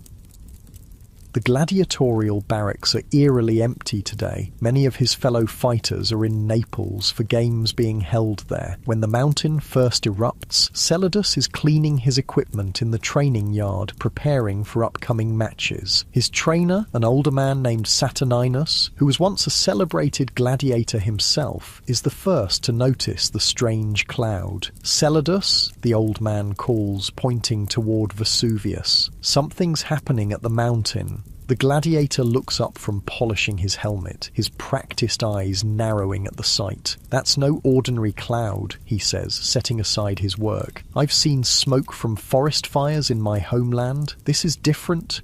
The gladiatorial barracks are eerily empty today. Many of his fellow fighters are in Naples for games being held there. When the mountain first erupts, Celadus is cleaning his equipment in the training yard, preparing for upcoming matches. His trainer, an older man named Saturninus, who was once a celebrated gladiator himself, is the first to notice the strange cloud. "Celadus," the old man calls, pointing toward Vesuvius. "Something's happening at the mountain." The gladiator looks up from polishing his helmet, his practiced eyes narrowing at the sight. "That's no ordinary cloud," he says, setting aside his work. "I've seen smoke from forest fires in my homeland. This is different."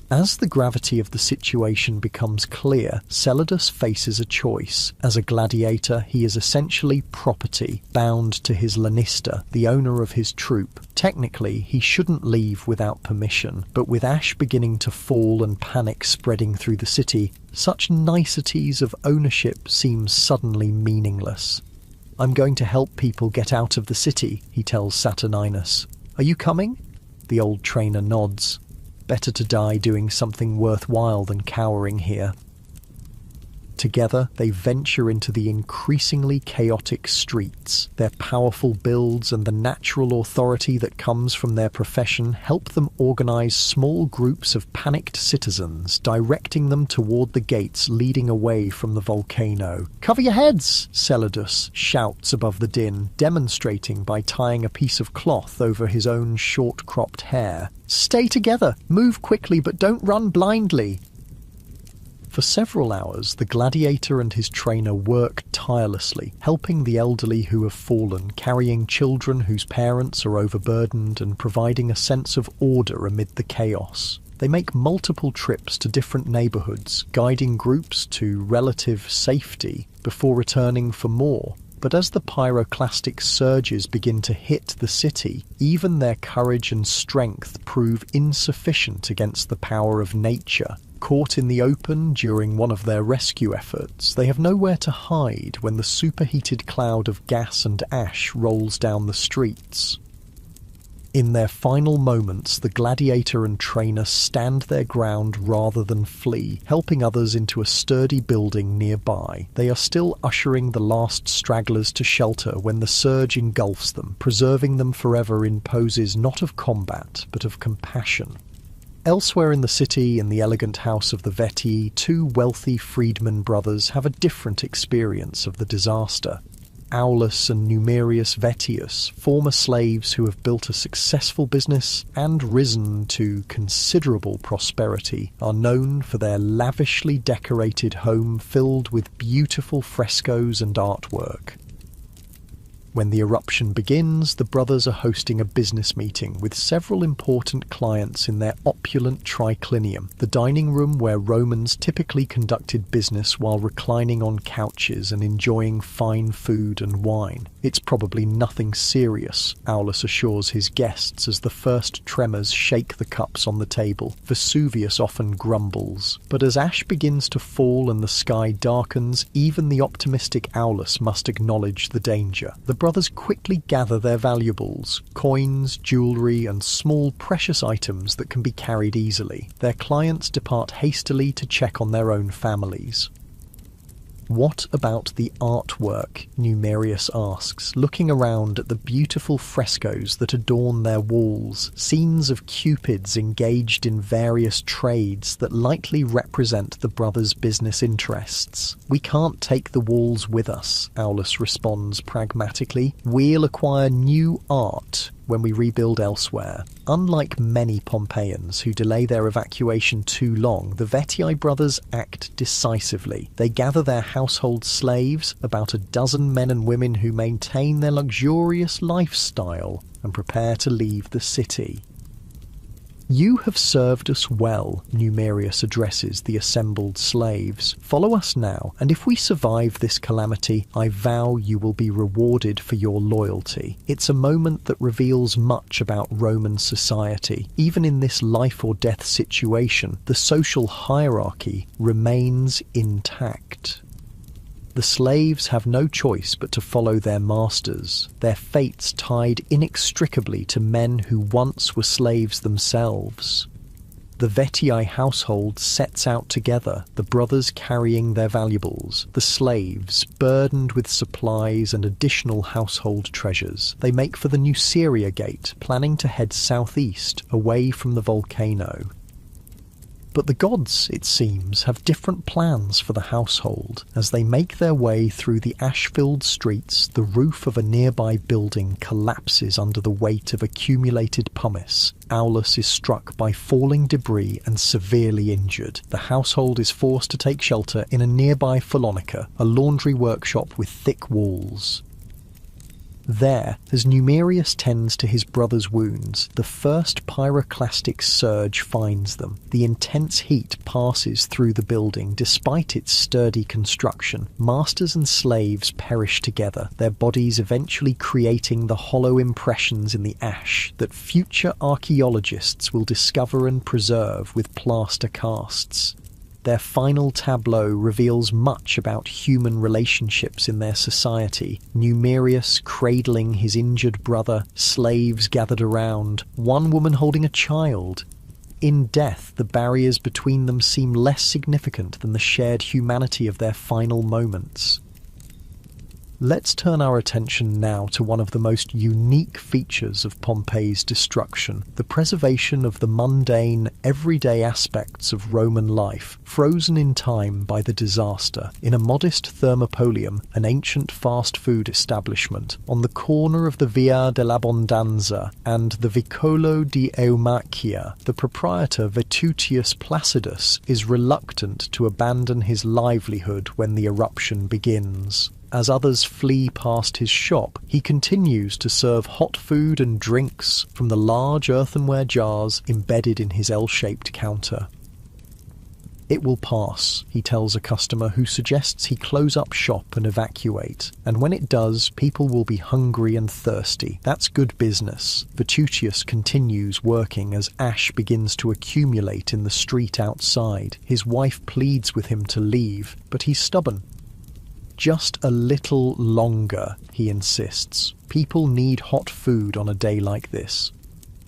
As the gravity of the situation becomes clear, Celadus faces a choice. As a gladiator, he is essentially property, bound to his Lanista, the owner of his troop. Technically, he shouldn't leave without permission, but with ash beginning to fall and panic spreading through the city, such niceties of ownership seem suddenly meaningless. "I'm going to help people get out of the city," he tells Saturninus. "Are you coming?" The old trainer nods. Better to die doing something worthwhile than cowering here. Together, they venture into the increasingly chaotic streets. Their powerful builds and the natural authority that comes from their profession help them organize small groups of panicked citizens, directing them toward the gates leading away from the volcano. "Cover your heads!" Celadus shouts above the din, demonstrating by tying a piece of cloth over his own short-cropped hair. "Stay together! Move quickly, but don't run blindly!" For several hours, the gladiator and his trainer work tirelessly, helping the elderly who have fallen, carrying children whose parents are overburdened, and providing a sense of order amid the chaos. They make multiple trips to different neighborhoods, guiding groups to relative safety before returning for more. But as the pyroclastic surges begin to hit the city, even their courage and strength prove insufficient against the power of nature. Caught in the open during one of their rescue efforts, they have nowhere to hide when the superheated cloud of gas and ash rolls down the streets. In their final moments, the gladiator and trainer stand their ground rather than flee, helping others into a sturdy building nearby. They are still ushering the last stragglers to shelter when the surge engulfs them, preserving them forever in poses not of combat, but of compassion. Elsewhere in the city, in the elegant house of the Vetii, two wealthy freedman brothers have a different experience of the disaster. Aulus and Numerius Vettius, former slaves who have built a successful business and risen to considerable prosperity, are known for their lavishly decorated home filled with beautiful frescoes and artwork. When the eruption begins, the brothers are hosting a business meeting with several important clients in their opulent triclinium, the dining room where Romans typically conducted business while reclining on couches and enjoying fine food and wine. "It's probably nothing serious," Aulus assures his guests as the first tremors shake the cups on the table. Vesuvius often grumbles. But as ash begins to fall and the sky darkens, even the optimistic Aulus must acknowledge the danger. The brothers quickly gather their valuables, coins, jewellery, and small precious items that can be carried easily. Their clients depart hastily to check on their own families. "What about the artwork?" Numerius asks, looking around at the beautiful frescoes that adorn their walls, scenes of cupids engaged in various trades that likely represent the brothers' business interests. "We can't take the walls with us," Aulus responds pragmatically. "We'll acquire new art when we rebuild elsewhere." Unlike many Pompeians who delay their evacuation too long, the Vetii brothers act decisively. They gather their household slaves, about a dozen men and women who maintain their luxurious lifestyle, and prepare to leave the city. "You have served us well," Numerius addresses the assembled slaves. "Follow us now, and if we survive this calamity, I vow you will be rewarded for your loyalty." It's a moment that reveals much about Roman society. Even in this life-or-death situation, the social hierarchy remains intact. The slaves have no choice but to follow their masters, their fates tied inextricably to men who once were slaves themselves. The Vetii household sets out together, the brothers carrying their valuables, the slaves burdened with supplies and additional household treasures. They make for the Nuceria Gate, planning to head southeast, away from the volcano. But the gods, it seems, have different plans for the household. As they make their way through the ash-filled streets, the roof of a nearby building collapses under the weight of accumulated pumice. Aulus is struck by falling debris and severely injured. The household is forced to take shelter in a nearby Phalonica, a laundry workshop with thick walls. There, as Numerius tends to his brother's wounds, the first pyroclastic surge finds them. The intense heat passes through the building despite its sturdy construction. Masters and slaves perish together, their bodies eventually creating the hollow impressions in the ash that future archaeologists will discover and preserve with plaster casts. Their final tableau reveals much about human relationships in their society. Numerius cradling his injured brother, slaves gathered around, one woman holding a child. In death, the barriers between them seem less significant than the shared humanity of their final moments. Let's turn our attention now to one of the most unique features of Pompeii's destruction, the preservation of the mundane, everyday aspects of Roman life, frozen in time by the disaster. In a modest thermopolium, an ancient fast food establishment, on the corner of the Via dell'Abbondanza and the Vicolo di Eumachia, the proprietor Vetutius Placidus is reluctant to abandon his livelihood when the eruption begins. As others flee past his shop, he continues to serve hot food and drinks from the large earthenware jars embedded in his L-shaped counter. "It will pass," he tells a customer who suggests he close up shop and evacuate. "And when it does, people will be hungry and thirsty. That's good business." Vetutius continues working as ash begins to accumulate in the street outside. His wife pleads with him to leave, but he's stubborn. "Just a little longer," he insists. "People need hot food on a day like this."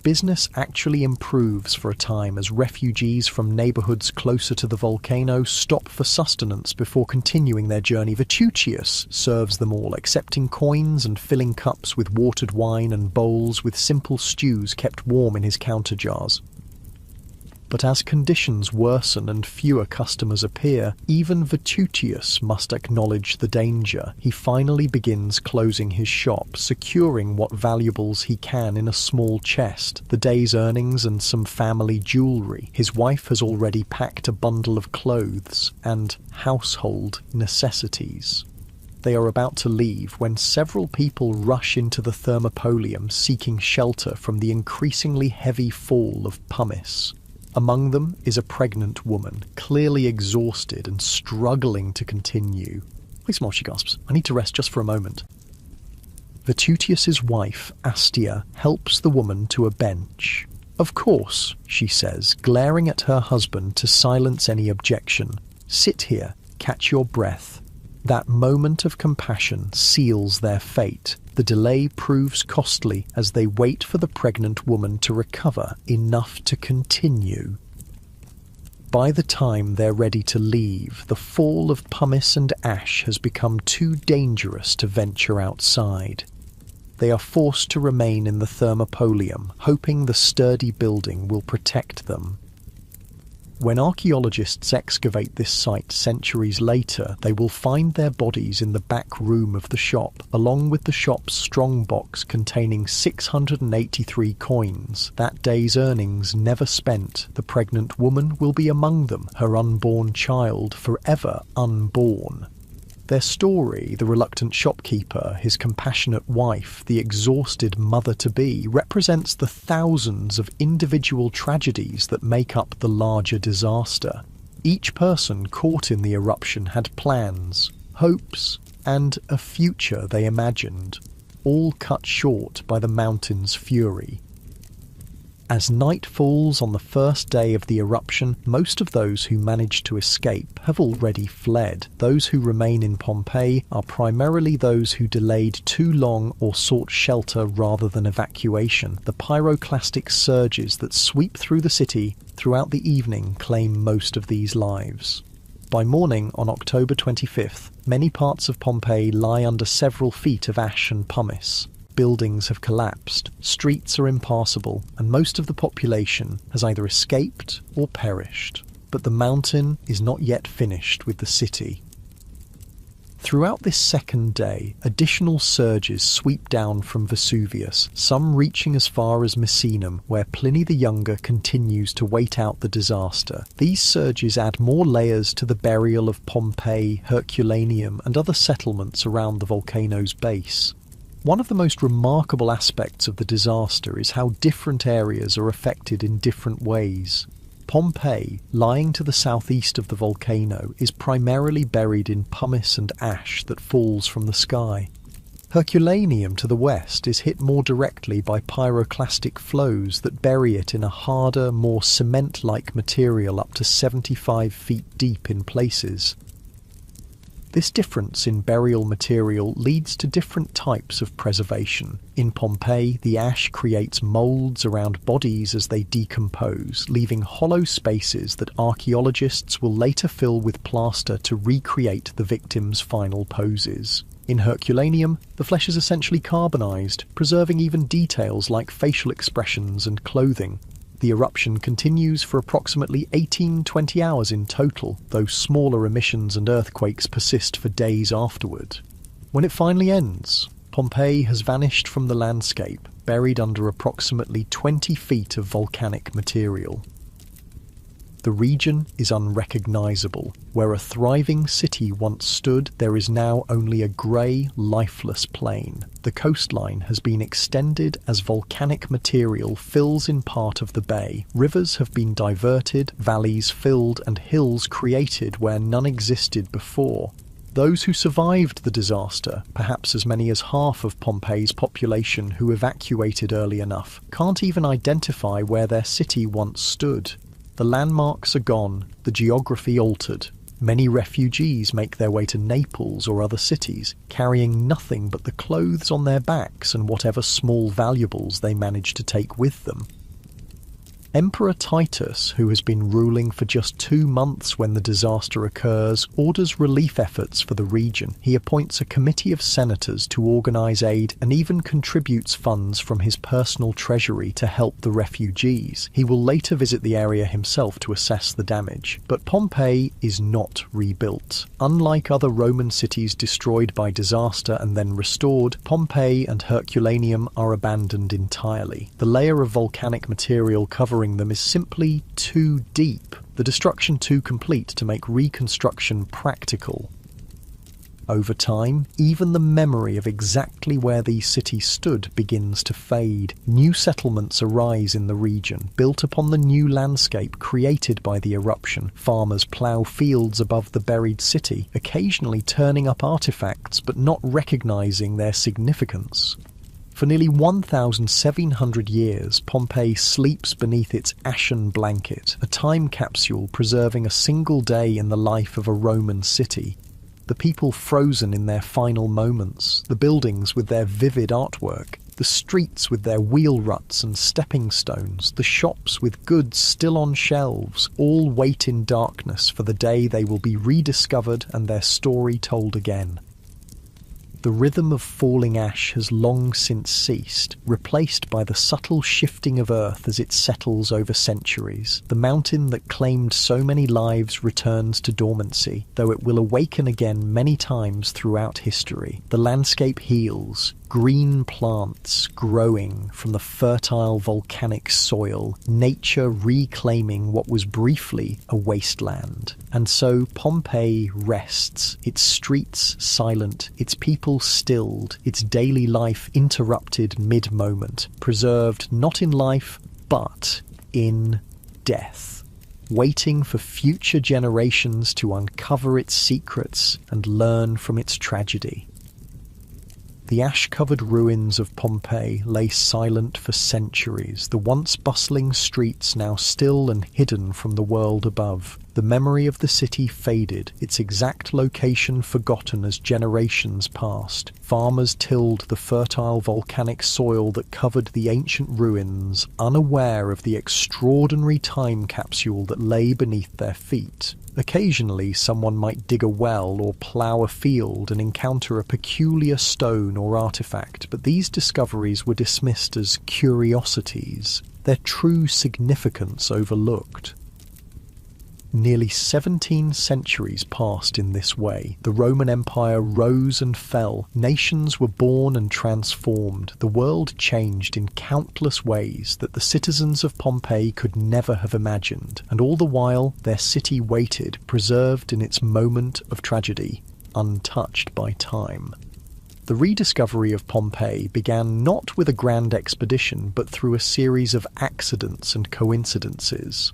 Business actually improves for a time as refugees from neighborhoods closer to the volcano stop for sustenance before continuing their journey. Vetutius serves them all, accepting coins and filling cups with watered wine and bowls with simple stews kept warm in his counter jars. But as conditions worsen and fewer customers appear, even Vetutius must acknowledge the danger. He finally begins closing his shop, securing what valuables he can in a small chest, the day's earnings and some family jewellery. His wife has already packed a bundle of clothes and household necessities. They are about to leave when several people rush into the thermopolium seeking shelter from the increasingly heavy fall of pumice. Among them is a pregnant woman, clearly exhausted and struggling to continue. Please more, she gasps. "I need to rest just for a moment." Vetutius's wife, Astia, helps the woman to a bench. "Of course," she says, glaring at her husband to silence any objection. "Sit here, catch your breath." That moment of compassion seals their fate. The delay proves costly as they wait for the pregnant woman to recover enough to continue. By the time they're ready to leave, the fall of pumice and ash has become too dangerous to venture outside. They are forced to remain in the thermopolium, hoping the sturdy building will protect them. When archaeologists excavate this site centuries later, they will find their bodies in the back room of the shop, along with the shop's strongbox containing 683 coins. That day's earnings never spent. The pregnant woman will be among them, her unborn child forever unborn. Their story, the reluctant shopkeeper, his compassionate wife, the exhausted mother-to-be, represents the thousands of individual tragedies that make up the larger disaster. Each person caught in the eruption had plans, hopes, and a future they imagined, all cut short by the mountain's fury. As night falls on the first day of the eruption, most of those who managed to escape have already fled. Those who remain in Pompeii are primarily those who delayed too long or sought shelter rather than evacuation. The pyroclastic surges that sweep through the city throughout the evening claim most of these lives. By morning on October 25th, many parts of Pompeii lie under several feet of ash and pumice. Buildings have collapsed, streets are impassable, and most of the population has either escaped or perished. But the mountain is not yet finished with the city. Throughout this second day, additional surges sweep down from Vesuvius, some reaching as far as Misenum, where Pliny the Younger continues to wait out the disaster. These surges add more layers to the burial of Pompeii, Herculaneum, and other settlements around the volcano's base. One of the most remarkable aspects of the disaster is how different areas are affected in different ways. Pompeii, lying to the southeast of the volcano, is primarily buried in pumice and ash that falls from the sky. Herculaneum to the west is hit more directly by pyroclastic flows that bury it in a harder, more cement-like material up to 75 feet deep in places. This difference in burial material leads to different types of preservation. In Pompeii, the ash creates moulds around bodies as they decompose, leaving hollow spaces that archaeologists will later fill with plaster to recreate the victims' final poses. In Herculaneum, the flesh is essentially carbonized, preserving even details like facial expressions and clothing. The eruption continues for approximately 18-20 hours in total, though smaller emissions and earthquakes persist for days afterward. When it finally ends, Pompeii has vanished from the landscape, buried under approximately 20 feet of volcanic material. The region is unrecognizable. Where a thriving city once stood, there is now only a grey, lifeless plain. The coastline has been extended as volcanic material fills in part of the bay. Rivers have been diverted, valleys filled, and hills created where none existed before. Those who survived the disaster, perhaps as many as half of Pompeii's population who evacuated early enough, can't even identify where their city once stood. The landmarks are gone, the geography altered. Many refugees make their way to Naples or other cities, carrying nothing but the clothes on their backs and whatever small valuables they manage to take with them. Emperor Titus, who has been ruling for just 2 months when the disaster occurs, orders relief efforts for the region. He appoints a committee of senators to organize aid and even contributes funds from his personal treasury to help the refugees. He will later visit the area himself to assess the damage. But Pompeii is not rebuilt. Unlike other Roman cities destroyed by disaster and then restored, Pompeii and Herculaneum are abandoned entirely. The layer of volcanic material covering them is simply too deep, the destruction too complete to make reconstruction practical. Over time, even the memory of exactly where these cities stood begins to fade. New settlements arise in the region, built upon the new landscape created by the eruption. Farmers plough fields above the buried city, occasionally turning up artifacts but not recognizing their significance. For nearly 1,700 years, Pompeii sleeps beneath its ashen blanket, a time capsule preserving a single day in the life of a Roman city. The people frozen in their final moments, the buildings with their vivid artwork, the streets with their wheel ruts and stepping stones, the shops with goods still on shelves, all wait in darkness for the day they will be rediscovered and their story told again. The rhythm of falling ash has long since ceased, replaced by the subtle shifting of earth as it settles over centuries. The mountain that claimed so many lives returns to dormancy, though it will awaken again many times throughout history. The landscape heals, green plants growing from the fertile volcanic soil, nature reclaiming what was briefly a wasteland. And so Pompeii rests, its streets silent, its people stilled, its daily life interrupted mid-moment, preserved not in life, but in death, waiting for future generations to uncover its secrets and learn from its tragedy. The ash-covered ruins of Pompeii lay silent for centuries, the once bustling streets now still and hidden from the world above. The memory of the city faded, its exact location forgotten as generations passed. Farmers tilled the fertile volcanic soil that covered the ancient ruins, unaware of the extraordinary time capsule that lay beneath their feet. Occasionally, someone might dig a well or plough a field and encounter a peculiar stone or artifact, but these discoveries were dismissed as curiosities, their true significance overlooked. Nearly 17 centuries passed in this way. The Roman Empire rose and fell. Nations were born and transformed. The world changed in countless ways that the citizens of Pompeii could never have imagined. And all the while, their city waited, preserved in its moment of tragedy, untouched by time. The rediscovery of Pompeii began not with a grand expedition, but through a series of accidents and coincidences.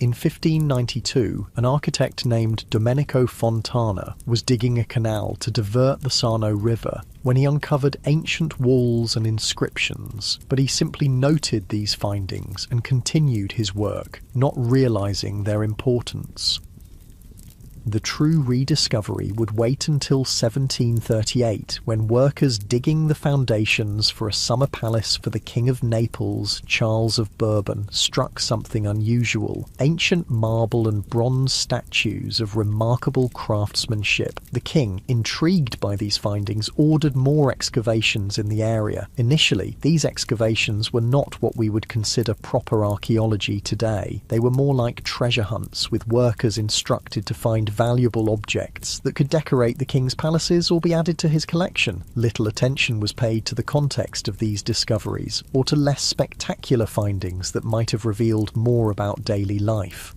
In 1592, an architect named Domenico Fontana was digging a canal to divert the Sarno River when he uncovered ancient walls and inscriptions, but he simply noted these findings and continued his work, not realizing their importance. The true rediscovery would wait until 1738, when workers digging the foundations for a summer palace for the King of Naples, Charles of Bourbon, struck something unusual. Ancient marble and bronze statues of remarkable craftsmanship. The king, intrigued by these findings, ordered more excavations in the area. Initially, these excavations were not what we would consider proper archaeology today. They were more like treasure hunts, with workers instructed to find valuable objects that could decorate the king's palaces or be added to his collection. Little attention was paid to the context of these discoveries, or to less spectacular findings that might have revealed more about daily life.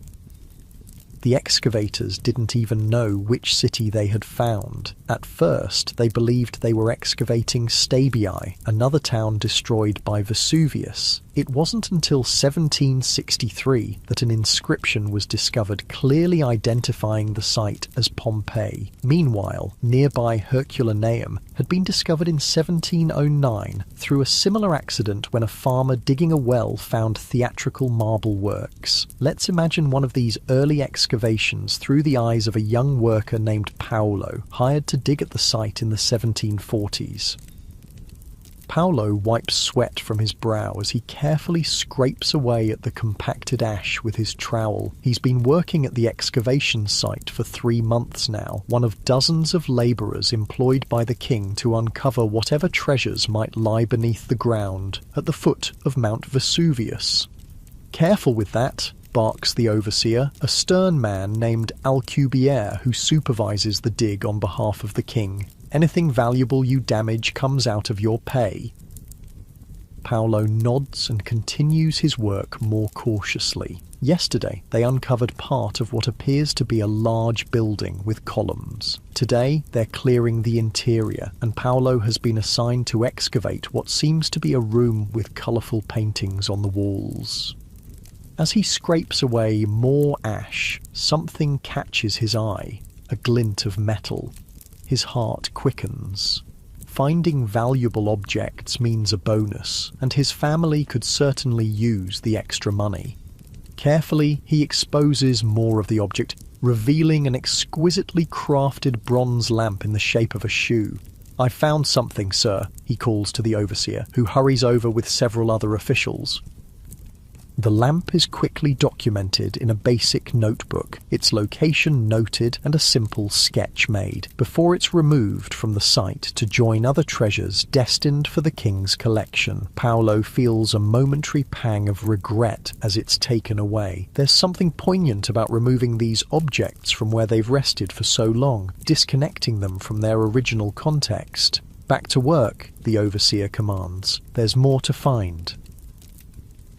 The excavators didn't even know which city they had found. At first, they believed they were excavating Stabiae, another town destroyed by Vesuvius. It wasn't until 1763 that an inscription was discovered clearly identifying the site as Pompeii. Meanwhile, nearby Herculaneum had been discovered in 1709 through a similar accident when a farmer digging a well found theatrical marble works. Let's imagine one of these early excavations through the eyes of a young worker named Paolo, hired to dig at the site in the 1740s. Paolo wipes sweat from his brow as he carefully scrapes away at the compacted ash with his trowel. He's been working at the excavation site for 3 months now, one of dozens of labourers employed by the king to uncover whatever treasures might lie beneath the ground at the foot of Mount Vesuvius. "Careful with that," barks the overseer, a stern man named Alcubierre who supervises the dig on behalf of the king. "Anything valuable you damage comes out of your pay." Paolo nods and continues his work more cautiously. Yesterday, they uncovered part of what appears to be a large building with columns. Today, they're clearing the interior, and Paolo has been assigned to excavate what seems to be a room with colourful paintings on the walls. As he scrapes away more ash, something catches his eye, a glint of metal. His heart quickens. Finding valuable objects means a bonus, and his family could certainly use the extra money. Carefully, he exposes more of the object, revealing an exquisitely crafted bronze lamp in the shape of a shoe. "I found something, sir," he calls to the overseer, who hurries over with several other officials. The lamp is quickly documented in a basic notebook, its location noted and a simple sketch made, before it's removed from the site to join other treasures destined for the king's collection. Paolo feels a momentary pang of regret as it's taken away. There's something poignant about removing these objects from where they've rested for so long, disconnecting them from their original context. "Back to work," the overseer commands. "There's more to find."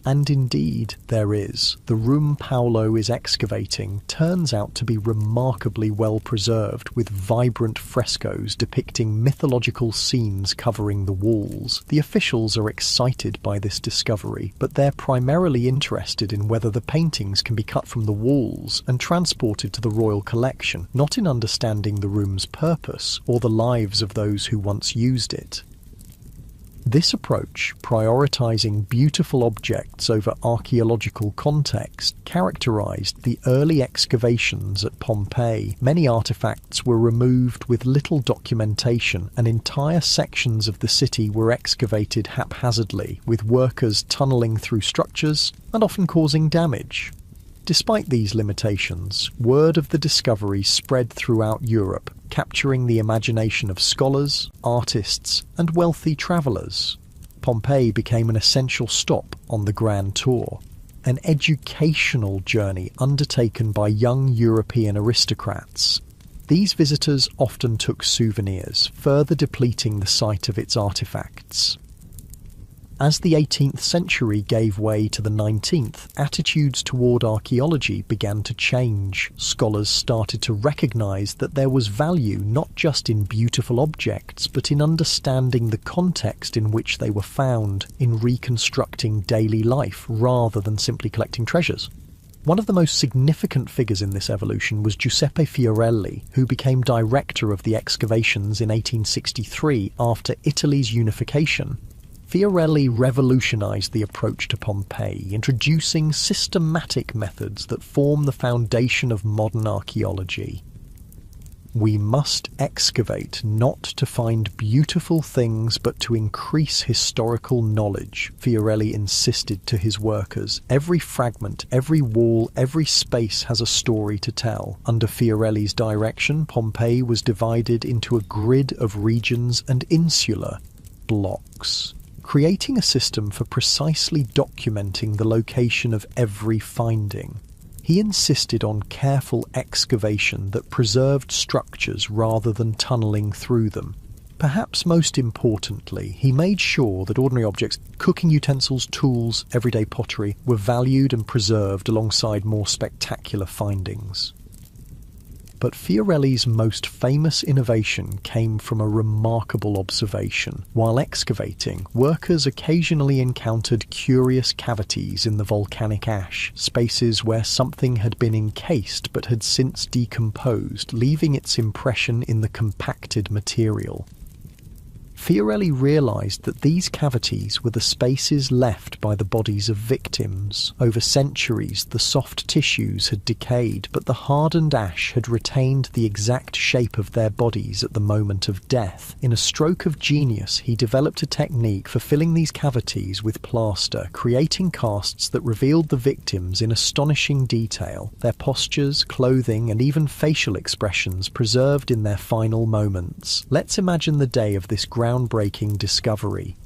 And indeed, there is. The room Paolo is excavating turns out to be remarkably well preserved, with vibrant frescoes depicting mythological scenes covering the walls. The officials are excited by this discovery, but they're primarily interested in whether the paintings can be cut from the walls and transported to the royal collection, not in understanding the room's purpose or the lives of those who once used it. This approach, prioritizing beautiful objects over archaeological context, characterized the early excavations at Pompeii. Many artifacts were removed with little documentation, and entire sections of the city were excavated haphazardly, with workers tunneling through structures and often causing damage. Despite these limitations, word of the discovery spread throughout Europe, capturing the imagination of scholars, artists, and wealthy travellers. Pompeii became an essential stop on the Grand Tour, an educational journey undertaken by young European aristocrats. These visitors often took souvenirs, further depleting the site of its artifacts. As the 18th century gave way to the 19th, attitudes toward archaeology began to change. Scholars started to recognize that there was value not just in beautiful objects, but in understanding the context in which they were found, in reconstructing daily life rather than simply collecting treasures. One of the most significant figures in this evolution was Giuseppe Fiorelli, who became director of the excavations in 1863 after Italy's unification. Fiorelli revolutionized the approach to Pompeii, introducing systematic methods that form the foundation of modern archaeology. We must excavate not to find beautiful things but to increase historical knowledge, Fiorelli insisted to his workers. Every fragment, every wall, every space has a story to tell. Under Fiorelli's direction, Pompeii was divided into a grid of regions and insular blocks, creating a system for precisely documenting the location of every finding. He insisted on careful excavation that preserved structures rather than tunnelling through them. Perhaps most importantly, he made sure that ordinary objects, cooking utensils, tools, everyday pottery, were valued and preserved alongside more spectacular findings. But Fiorelli's most famous innovation came from a remarkable observation. While excavating, workers occasionally encountered curious cavities in the volcanic ash, spaces where something had been encased but had since decomposed, leaving its impression in the compacted material. Fiorelli realized that these cavities were the spaces left by the bodies of victims. Over centuries, the soft tissues had decayed, but the hardened ash had retained the exact shape of their bodies at the moment of death. In a stroke of genius, he developed a technique for filling these cavities with plaster, creating casts that revealed the victims in astonishing detail, their postures, clothing, and even facial expressions preserved in their final moments. Let's imagine the day of this groundbreaking discovery.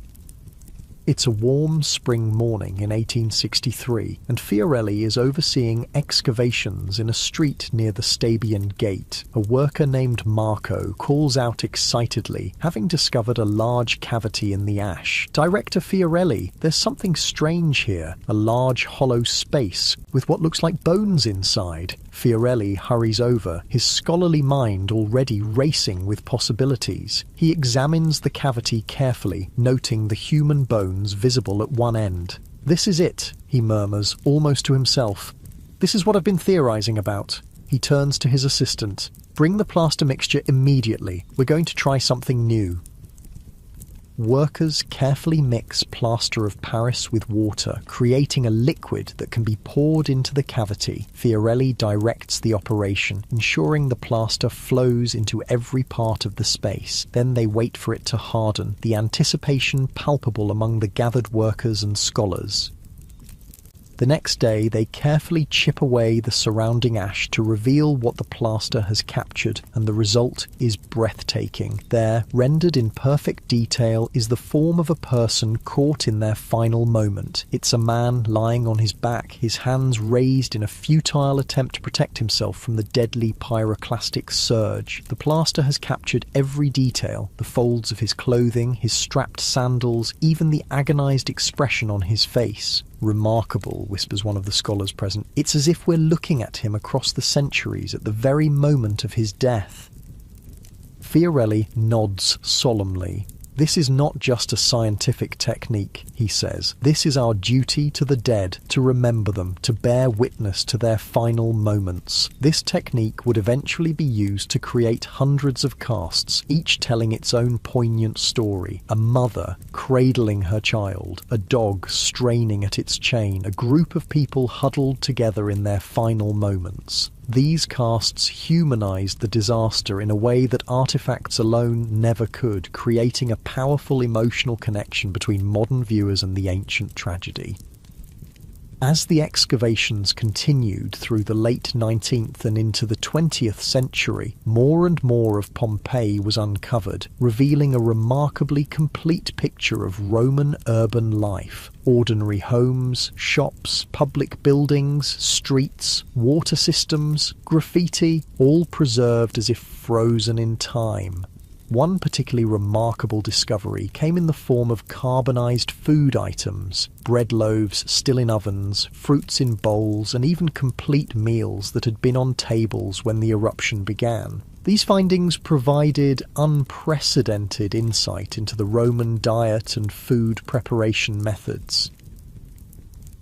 It's a warm spring morning in 1863, and Fiorelli is overseeing excavations in a street near the Stabian Gate. A worker named Marco calls out excitedly, having discovered a large cavity in the ash. "Director Fiorelli, there's something strange here. A large hollow space with what looks like bones inside." Fiorelli hurries over, his scholarly mind already racing with possibilities. He examines the cavity carefully, noting the human bones visible at one end. "This is it," he murmurs, almost to himself. "This is what I've been theorizing about." He turns to his assistant. "Bring the plaster mixture immediately. We're going to try something new." Workers carefully mix plaster of Paris with water, creating a liquid that can be poured into the cavity. Fiorelli directs the operation, ensuring the plaster flows into every part of the space. Then they wait for it to harden, the anticipation palpable among the gathered workers and scholars. The next day, they carefully chip away the surrounding ash to reveal what the plaster has captured, and the result is breathtaking. There, rendered in perfect detail, is the form of a person caught in their final moment. It's a man lying on his back, his hands raised in a futile attempt to protect himself from the deadly pyroclastic surge. The plaster has captured every detail, the folds of his clothing, his strapped sandals, even the agonized expression on his face. "Remarkable," whispers one of the scholars present. "It's as if we're looking at him across the centuries at the very moment of his death." Fiorelli nods solemnly. "This is not just a scientific technique," he says. "This is our duty to the dead, to remember them, to bear witness to their final moments." This technique would eventually be used to create hundreds of casts, each telling its own poignant story. A mother cradling her child, a dog straining at its chain, a group of people huddled together in their final moments. These casts humanized the disaster in a way that artifacts alone never could, creating a powerful emotional connection between modern viewers and the ancient tragedy. As the excavations continued through the late 19th and into the 20th century, more and more of Pompeii was uncovered, revealing a remarkably complete picture of Roman urban life. Ordinary homes, shops, public buildings, streets, water systems, graffiti, all preserved as if frozen in time. One particularly remarkable discovery came in the form of carbonized food items, bread loaves still in ovens, fruits in bowls, and even complete meals that had been on tables when the eruption began. These findings provided unprecedented insight into the Roman diet and food preparation methods.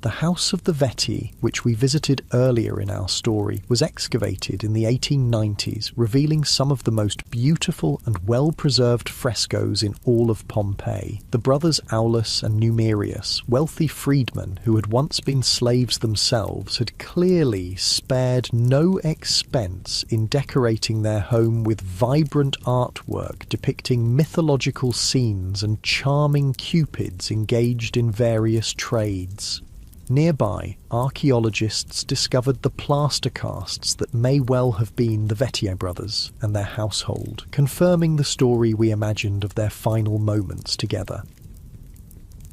The House of the Veti, which we visited earlier in our story, was excavated in the 1890s, revealing some of the most beautiful and well-preserved frescoes in all of Pompeii. The brothers Aulus and Numerius, wealthy freedmen who had once been slaves themselves, had clearly spared no expense in decorating their home with vibrant artwork depicting mythological scenes and charming cupids engaged in various trades. Nearby, archaeologists discovered the plaster casts that may well have been the Vetio brothers and their household, confirming the story we imagined of their final moments together.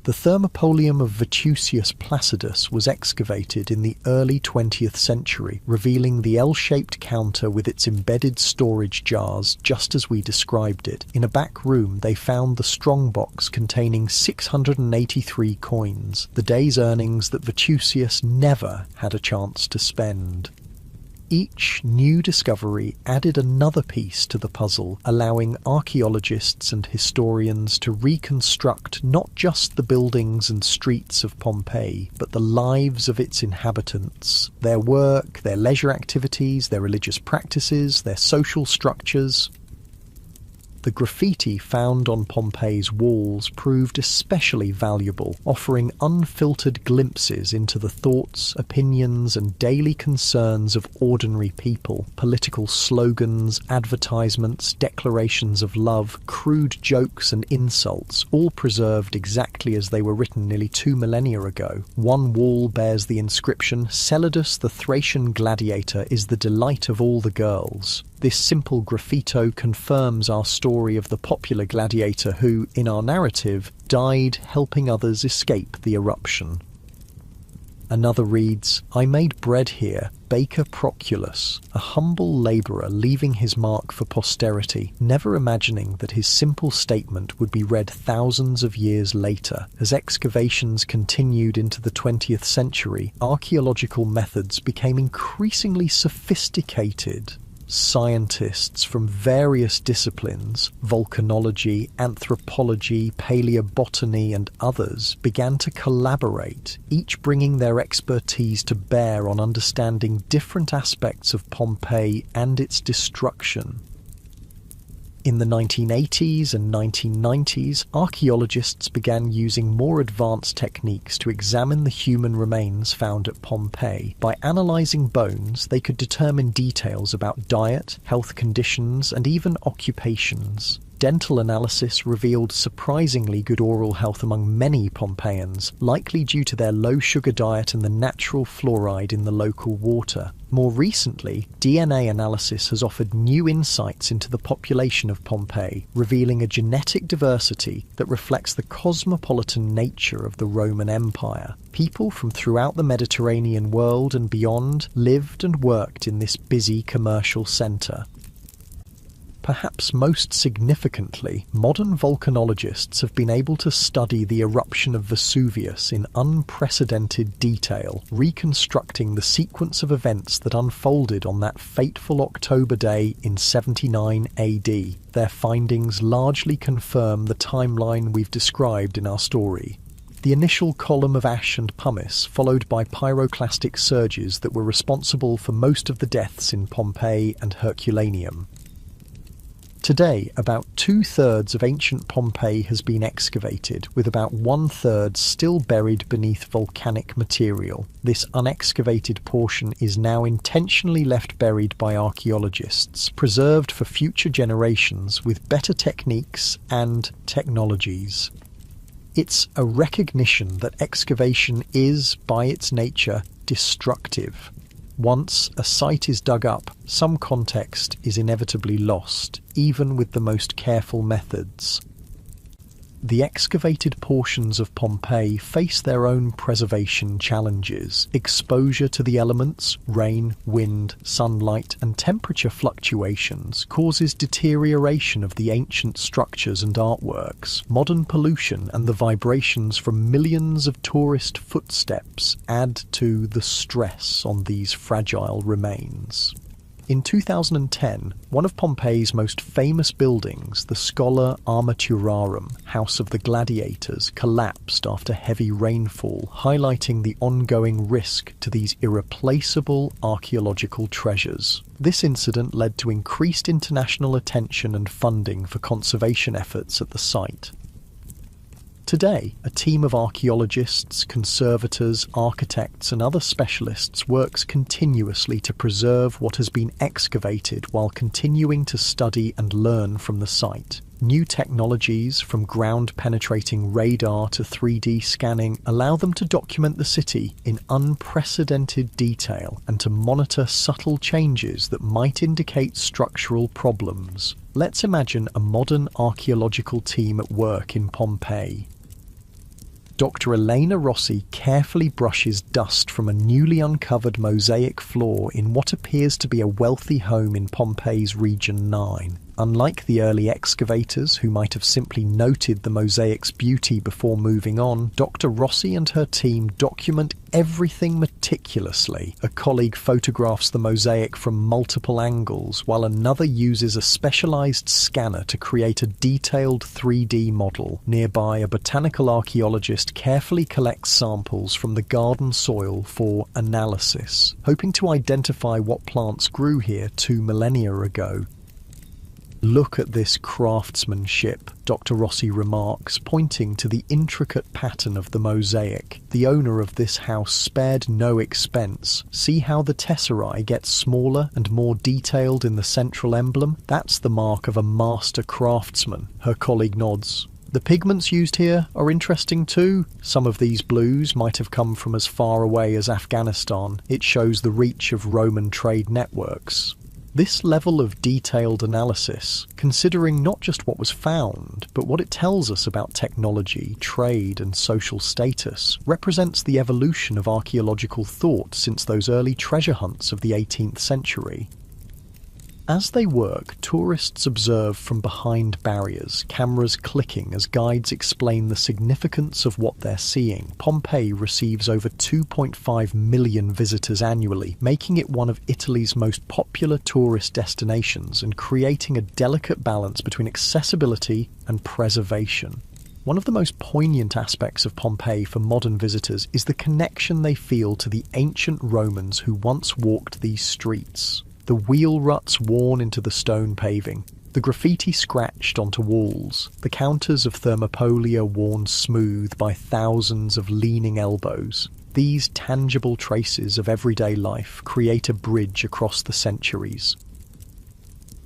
The Thermopolium of Vetusius Placidus was excavated in the early 20th century, revealing the L-shaped counter with its embedded storage jars just as we described it. In a back room they found the strongbox containing 683 coins, the day's earnings that Vetusius never had a chance to spend. Each new discovery added another piece to the puzzle, allowing archaeologists and historians to reconstruct not just the buildings and streets of Pompeii, but the lives of its inhabitants, their work, their leisure activities, their religious practices, their social structures. The graffiti found on Pompeii's walls proved especially valuable, offering unfiltered glimpses into the thoughts, opinions, and daily concerns of ordinary people. Political slogans, advertisements, declarations of love, crude jokes and insults, all preserved exactly as they were written nearly 2 millennia ago. One wall bears the inscription, "Celadus the Thracian gladiator is the delight of all the girls." This simple graffito confirms our story of the popular gladiator who, in our narrative, died helping others escape the eruption. Another reads, "I made bread here, baker Proculus, a humble labourer leaving his mark for posterity, never imagining that his simple statement would be read thousands of years later." As excavations continued into the 20th century, archaeological methods became increasingly sophisticated. Scientists from various disciplines, volcanology, anthropology, paleobotany and others, began to collaborate, each bringing their expertise to bear on understanding different aspects of Pompeii and its destruction. In the 1980s and 1990s, archaeologists began using more advanced techniques to examine the human remains found at Pompeii. By analysing bones, they could determine details about diet, health conditions, and even occupations. Dental analysis revealed surprisingly good oral health among many Pompeians, likely due to their low-sugar diet and the natural fluoride in the local water. More recently, DNA analysis has offered new insights into the population of Pompeii, revealing a genetic diversity that reflects the cosmopolitan nature of the Roman Empire. People from throughout the Mediterranean world and beyond lived and worked in this busy commercial centre. Perhaps most significantly, modern volcanologists have been able to study the eruption of Vesuvius in unprecedented detail, reconstructing the sequence of events that unfolded on that fateful October day in 79 AD. Their findings largely confirm the timeline we've described in our story. The initial column of ash and pumice, followed by pyroclastic surges that were responsible for most of the deaths in Pompeii and Herculaneum. Today, about 2/3 of ancient Pompeii has been excavated, with about 1/3 still buried beneath volcanic material. This unexcavated portion is now intentionally left buried by archaeologists, preserved for future generations with better techniques and technologies. It's a recognition that excavation is, by its nature, destructive. Once a site is dug up, some context is inevitably lost, even with the most careful methods. The excavated portions of Pompeii face their own preservation challenges. Exposure to the elements, rain, wind, sunlight, and temperature fluctuations causes deterioration of the ancient structures and artworks. Modern pollution and the vibrations from millions of tourist footsteps add to the stress on these fragile remains. In 2010, one of Pompeii's most famous buildings, the Schola Armaturarum, House of the Gladiators, collapsed after heavy rainfall, highlighting the ongoing risk to these irreplaceable archaeological treasures. This incident led to increased international attention and funding for conservation efforts at the site. Today, a team of archaeologists, conservators, architects and other specialists works continuously to preserve what has been excavated while continuing to study and learn from the site. New technologies, from ground-penetrating radar to 3D scanning, allow them to document the city in unprecedented detail and to monitor subtle changes that might indicate structural problems. Let's imagine a modern archaeological team at work in Pompeii. Dr. Elena Rossi carefully brushes dust from a newly uncovered mosaic floor in what appears to be a wealthy home in Pompeii's Region 9. Unlike the early excavators, who might have simply noted the mosaic's beauty before moving on, Dr. Rossi and her team document everything meticulously. A colleague photographs the mosaic from multiple angles, while another uses a specialized scanner to create a detailed 3D model. Nearby, a botanical archaeologist carefully collects samples from the garden soil for analysis, hoping to identify what plants grew here 2 millennia ago. "Look at this craftsmanship," Dr. Rossi remarks, pointing to the intricate pattern of the mosaic. "The owner of this house spared no expense. See how the tesserae gets smaller and more detailed in the central emblem? That's the mark of a master craftsman." Her colleague nods. "The pigments used here are interesting too. Some of these blues might have come from as far away as Afghanistan. It shows the reach of Roman trade networks." This level of detailed analysis, considering not just what was found, but what it tells us about technology, trade, and social status, represents the evolution of archaeological thought since those early treasure hunts of the 18th century. As they work, tourists observe from behind barriers, cameras clicking as guides explain the significance of what they're seeing. Pompeii receives over 2.5 million visitors annually, making it one of Italy's most popular tourist destinations and creating a delicate balance between accessibility and preservation. One of the most poignant aspects of Pompeii for modern visitors is the connection they feel to the ancient Romans who once walked these streets. The wheel ruts worn into the stone paving, the graffiti scratched onto walls, the counters of thermopolia worn smooth by thousands of leaning elbows. These tangible traces of everyday life create a bridge across the centuries.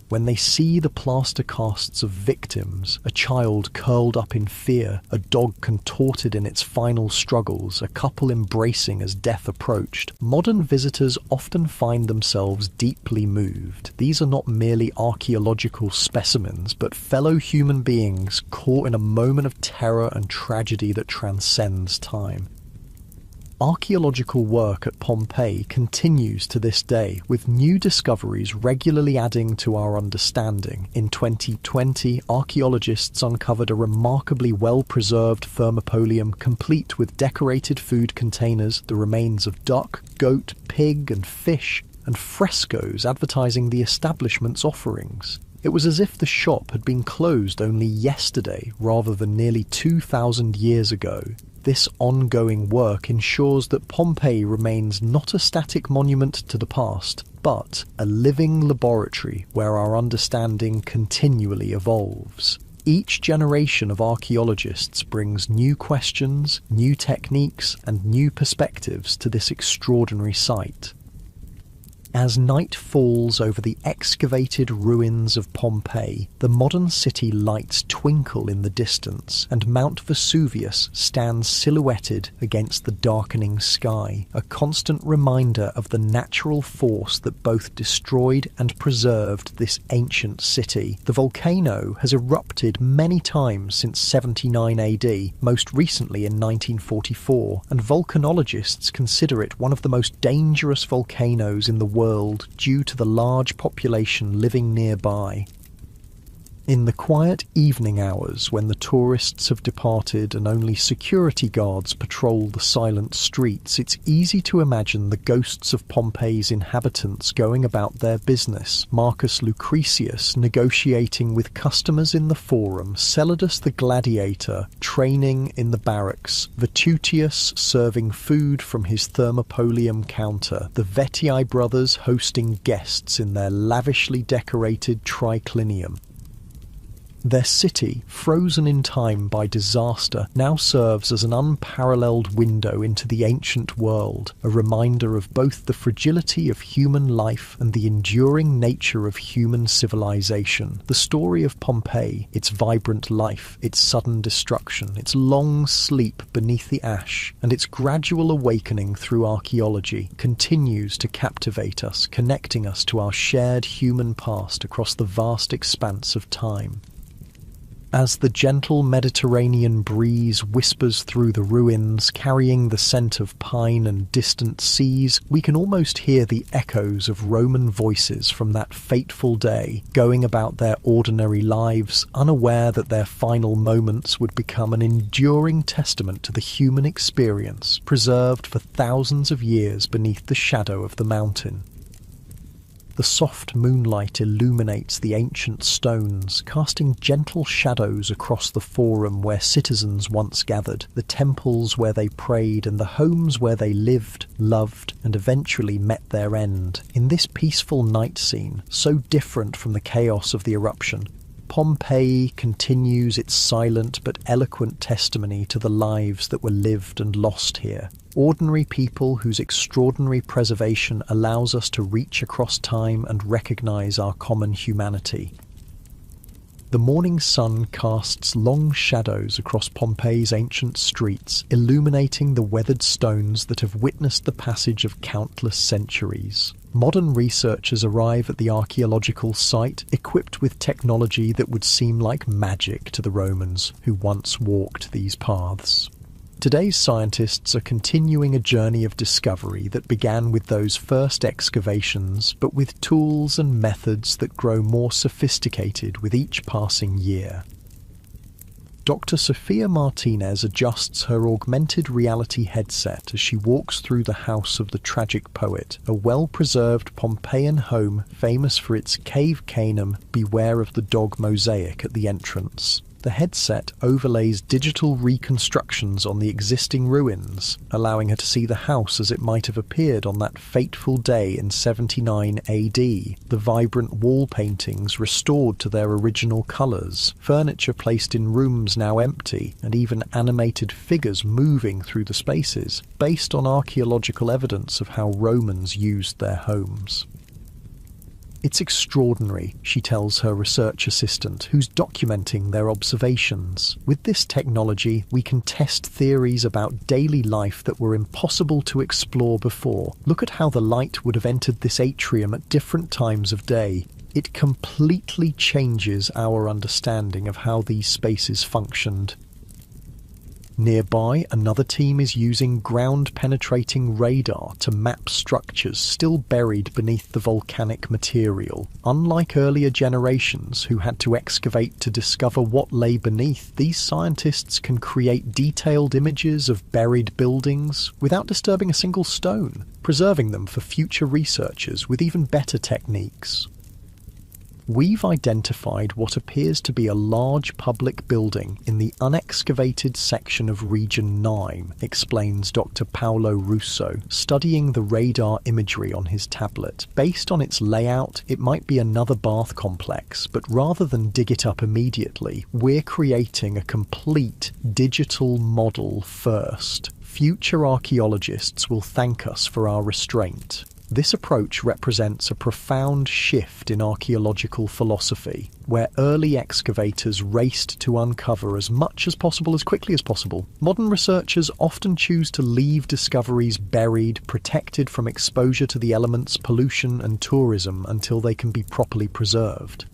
When they see the plaster casts of victims, a child curled up in fear, a dog contorted in its final struggles, a couple embracing as death approached, modern visitors often find themselves deeply moved. These are not merely archaeological specimens, but fellow human beings caught in a moment of terror and tragedy that transcends time. Archaeological work at Pompeii continues to this day, with new discoveries regularly adding to our understanding. In 2020, archaeologists uncovered a remarkably well-preserved thermopolium complete with decorated food containers, the remains of duck, goat, pig and fish, and frescoes advertising the establishment's offerings. It was as if the shop had been closed only yesterday rather than nearly 2,000 years ago. This ongoing work ensures that Pompeii remains not a static monument to the past, but a living laboratory where our understanding continually evolves. Each generation of archaeologists brings new questions, new techniques, and new perspectives to this extraordinary site. As night falls over the excavated ruins of Pompeii, the modern city lights twinkle in the distance, and Mount Vesuvius stands silhouetted against the darkening sky, a constant reminder of the natural force that both destroyed and preserved this ancient city. The volcano has erupted many times since 79 AD, most recently in 1944, and volcanologists consider it one of the most dangerous volcanoes in the world due to the large population living nearby. In the quiet evening hours, when the tourists have departed and only security guards patrol the silent streets, it's easy to imagine the ghosts of Pompeii's inhabitants going about their business. Marcus Lucretius negotiating with customers in the forum, Celadus the gladiator training in the barracks, Vetutius serving food from his thermopolium counter, the Vetii brothers hosting guests in their lavishly decorated triclinium. Their city, frozen in time by disaster, now serves as an unparalleled window into the ancient world, a reminder of both the fragility of human life and the enduring nature of human civilization. The story of Pompeii, its vibrant life, its sudden destruction, its long sleep beneath the ash, and its gradual awakening through archaeology, continues to captivate us, connecting us to our shared human past across the vast expanse of time. As the gentle Mediterranean breeze whispers through the ruins, carrying the scent of pine and distant seas, we can almost hear the echoes of Roman voices from that fateful day, going about their ordinary lives, unaware that their final moments would become an enduring testament to the human experience, preserved for thousands of years beneath the shadow of the mountain. The soft moonlight illuminates the ancient stones, casting gentle shadows across the forum where citizens once gathered, the temples where they prayed, and the homes where they lived, loved, and eventually met their end. In this peaceful night scene, so different from the chaos of the eruption, Pompeii continues its silent but eloquent testimony to the lives that were lived and lost here. Ordinary people whose extraordinary preservation allows us to reach across time and recognize our common humanity. The morning sun casts long shadows across Pompeii's ancient streets, illuminating the weathered stones that have witnessed the passage of countless centuries. Modern researchers arrive at the archaeological site equipped with technology that would seem like magic to the Romans who once walked these paths. Today's scientists are continuing a journey of discovery that began with those first excavations, but with tools and methods that grow more sophisticated with each passing year. Dr. Sophia Martinez adjusts her augmented reality headset as she walks through the house of the tragic poet, a well-preserved Pompeian home famous for its cave canem, beware of the dog mosaic at the entrance. The headset overlays digital reconstructions on the existing ruins, allowing her to see the house as it might have appeared on that fateful day in 79 AD. The vibrant wall paintings restored to their original colours, furniture placed in rooms now empty, and even animated figures moving through the spaces, based on archaeological evidence of how Romans used their homes. It's extraordinary, she tells her research assistant, who's documenting their observations. With this technology, we can test theories about daily life that were impossible to explore before. Look at how the light would have entered this atrium at different times of day. It completely changes our understanding of how these spaces functioned. Nearby, another team is using ground-penetrating radar to map structures still buried beneath the volcanic material. Unlike earlier generations who had to excavate to discover what lay beneath, these scientists can create detailed images of buried buildings without disturbing a single stone, preserving them for future researchers with even better techniques. We've identified what appears to be a large public building in the unexcavated section of Region 9, explains Dr. Paolo Russo, studying the radar imagery on his tablet. Based on its layout, it might be another bath complex, but rather than dig it up immediately, we're creating a complete digital model first. Future archaeologists will thank us for our restraint. This approach represents a profound shift in archaeological philosophy, where early excavators raced to uncover as much as possible as quickly as possible. Modern researchers often choose to leave discoveries buried, protected from exposure to the elements, pollution, and tourism until they can be properly preserved.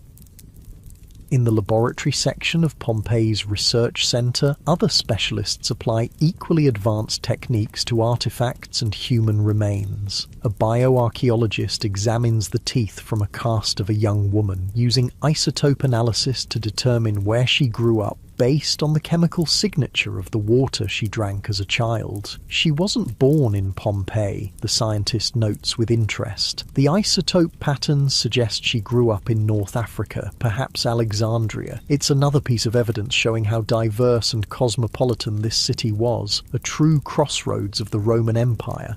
In the laboratory section of Pompeii's research centre, other specialists apply equally advanced techniques to artefacts and human remains. A bioarchaeologist examines the teeth from a cast of a young woman, using isotope analysis to determine where she grew up based on the chemical signature of the water she drank as a child. She wasn't born in Pompeii, the scientist notes with interest. The isotope patterns suggest she grew up in North Africa, perhaps Alexandria. It's another piece of evidence showing how diverse and cosmopolitan this city was, a true crossroads of the Roman Empire.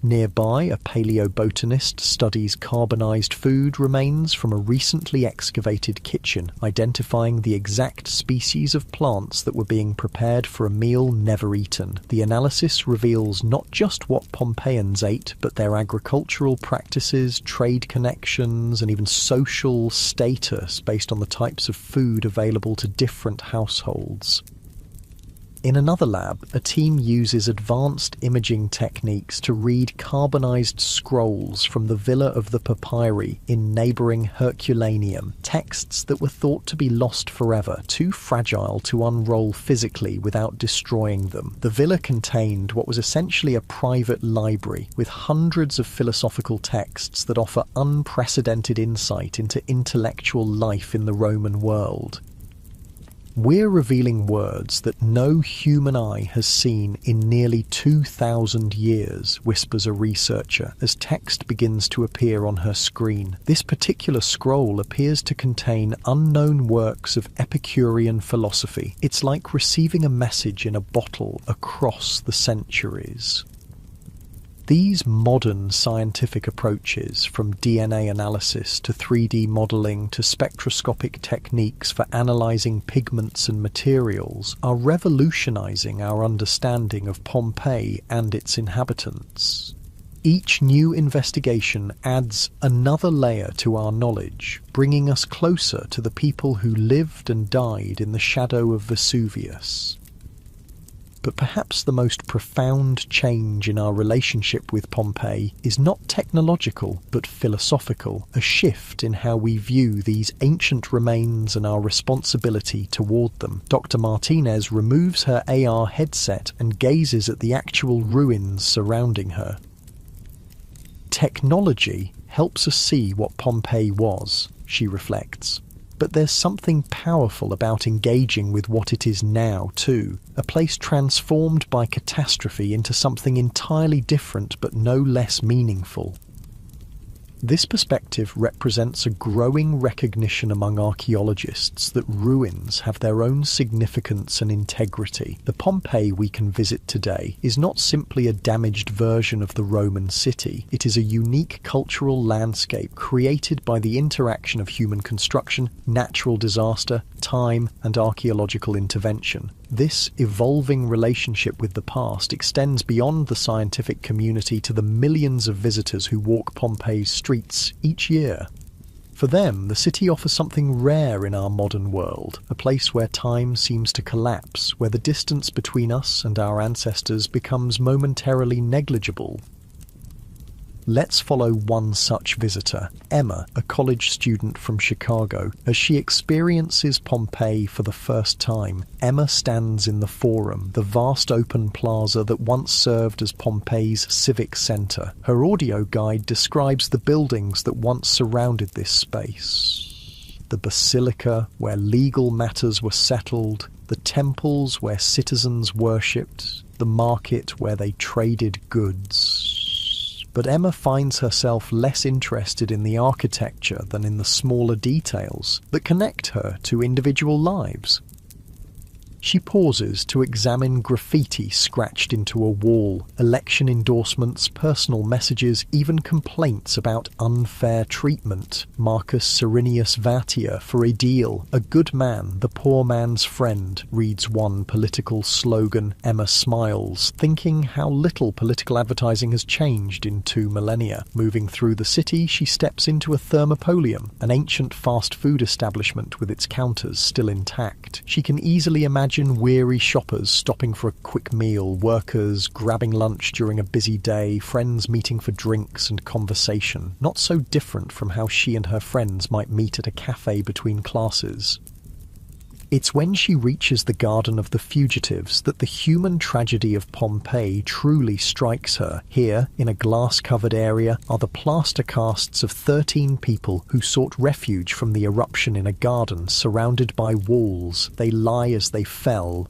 Nearby, a paleobotanist studies carbonized food remains from a recently excavated kitchen, identifying the exact species of plants that were being prepared for a meal never eaten. The analysis reveals not just what Pompeians ate, but their agricultural practices, trade connections, and even social status based on the types of food available to different households. In another lab, a team uses advanced imaging techniques to read carbonized scrolls from the Villa of the Papyri in neighbouring Herculaneum, texts that were thought to be lost forever, too fragile to unroll physically without destroying them. The villa contained what was essentially a private library, with hundreds of philosophical texts that offer unprecedented insight into intellectual life in the Roman world. We're revealing words that no human eye has seen in nearly 2,000 years, whispers a researcher, as text begins to appear on her screen. This particular scroll appears to contain unknown works of Epicurean philosophy. It's like receiving a message in a bottle across the centuries. These modern scientific approaches, from DNA analysis to 3D modelling to spectroscopic techniques for analysing pigments and materials, are revolutionising our understanding of Pompeii and its inhabitants. Each new investigation adds another layer to our knowledge, bringing us closer to the people who lived and died in the shadow of Vesuvius. But perhaps the most profound change in our relationship with Pompeii is not technological but philosophical, a shift in how we view these ancient remains and our responsibility toward them. Dr. Martinez removes her AR headset and gazes at the actual ruins surrounding her. Technology helps us see what Pompeii was, she reflects. But there's something powerful about engaging with what it is now, too. A place transformed by catastrophe into something entirely different but no less meaningful. This perspective represents a growing recognition among archaeologists that ruins have their own significance and integrity. The Pompeii we can visit today is not simply a damaged version of the Roman city. It is a unique cultural landscape created by the interaction of human construction, natural disaster, time, and archaeological intervention. This evolving relationship with the past extends beyond the scientific community to the millions of visitors who walk Pompeii's streets each year. For them, the city offers something rare in our modern world, a place where time seems to collapse, where the distance between us and our ancestors becomes momentarily negligible. Let's follow one such visitor, Emma, a college student from Chicago. As she experiences Pompeii for the first time, Emma stands in the Forum, the vast open plaza that once served as Pompeii's civic centre. Her audio guide describes the buildings that once surrounded this space. The basilica, where legal matters were settled, the temples where citizens worshipped, the market where they traded goods. But Emma finds herself less interested in the architecture than in the smaller details that connect her to individual lives. She pauses to examine graffiti scratched into a wall, election endorsements, personal messages, even complaints about unfair treatment. Marcus Cyrenius Vatia for a deal, a good man, the poor man's friend, reads one political slogan. Emma smiles, thinking how little political advertising has changed in 2 millennia. Moving through the city, she steps into a thermopolium, an ancient fast food establishment with its counters still intact. She can easily imagine weary shoppers stopping for a quick meal, workers grabbing lunch during a busy day, friends meeting for drinks and conversation. Not so different from how she and her friends might meet at a cafe between classes. It's when she reaches the Garden of the Fugitives that the human tragedy of Pompeii truly strikes her. Here, in a glass-covered area, are the plaster casts of 13 people who sought refuge from the eruption in a garden surrounded by walls. They lie as they fell.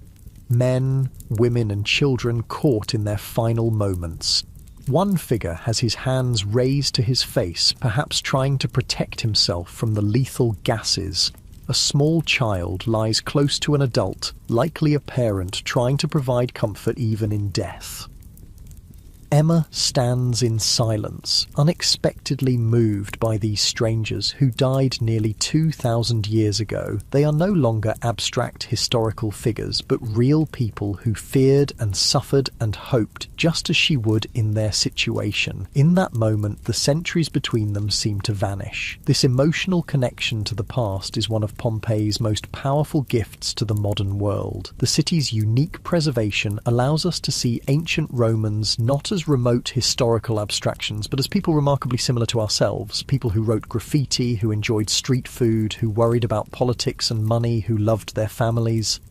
Men, women and children caught in their final moments. One figure has his hands raised to his face, perhaps trying to protect himself from the lethal gases. A small child lies close to an adult, likely a parent trying to provide comfort even in death. Emma stands in silence, unexpectedly moved by these strangers who died nearly 2,000 years ago. They are no longer abstract historical figures, but real people who feared and suffered and hoped just as she would in their situation. In that moment, the centuries between them seem to vanish. This emotional connection to the past is one of Pompeii's most powerful gifts to the modern world. The city's unique preservation allows us to see ancient Romans not as remote historical abstractions, but as people remarkably similar to ourselves, people who wrote graffiti, who enjoyed street food, who worried about politics and money, who loved their families.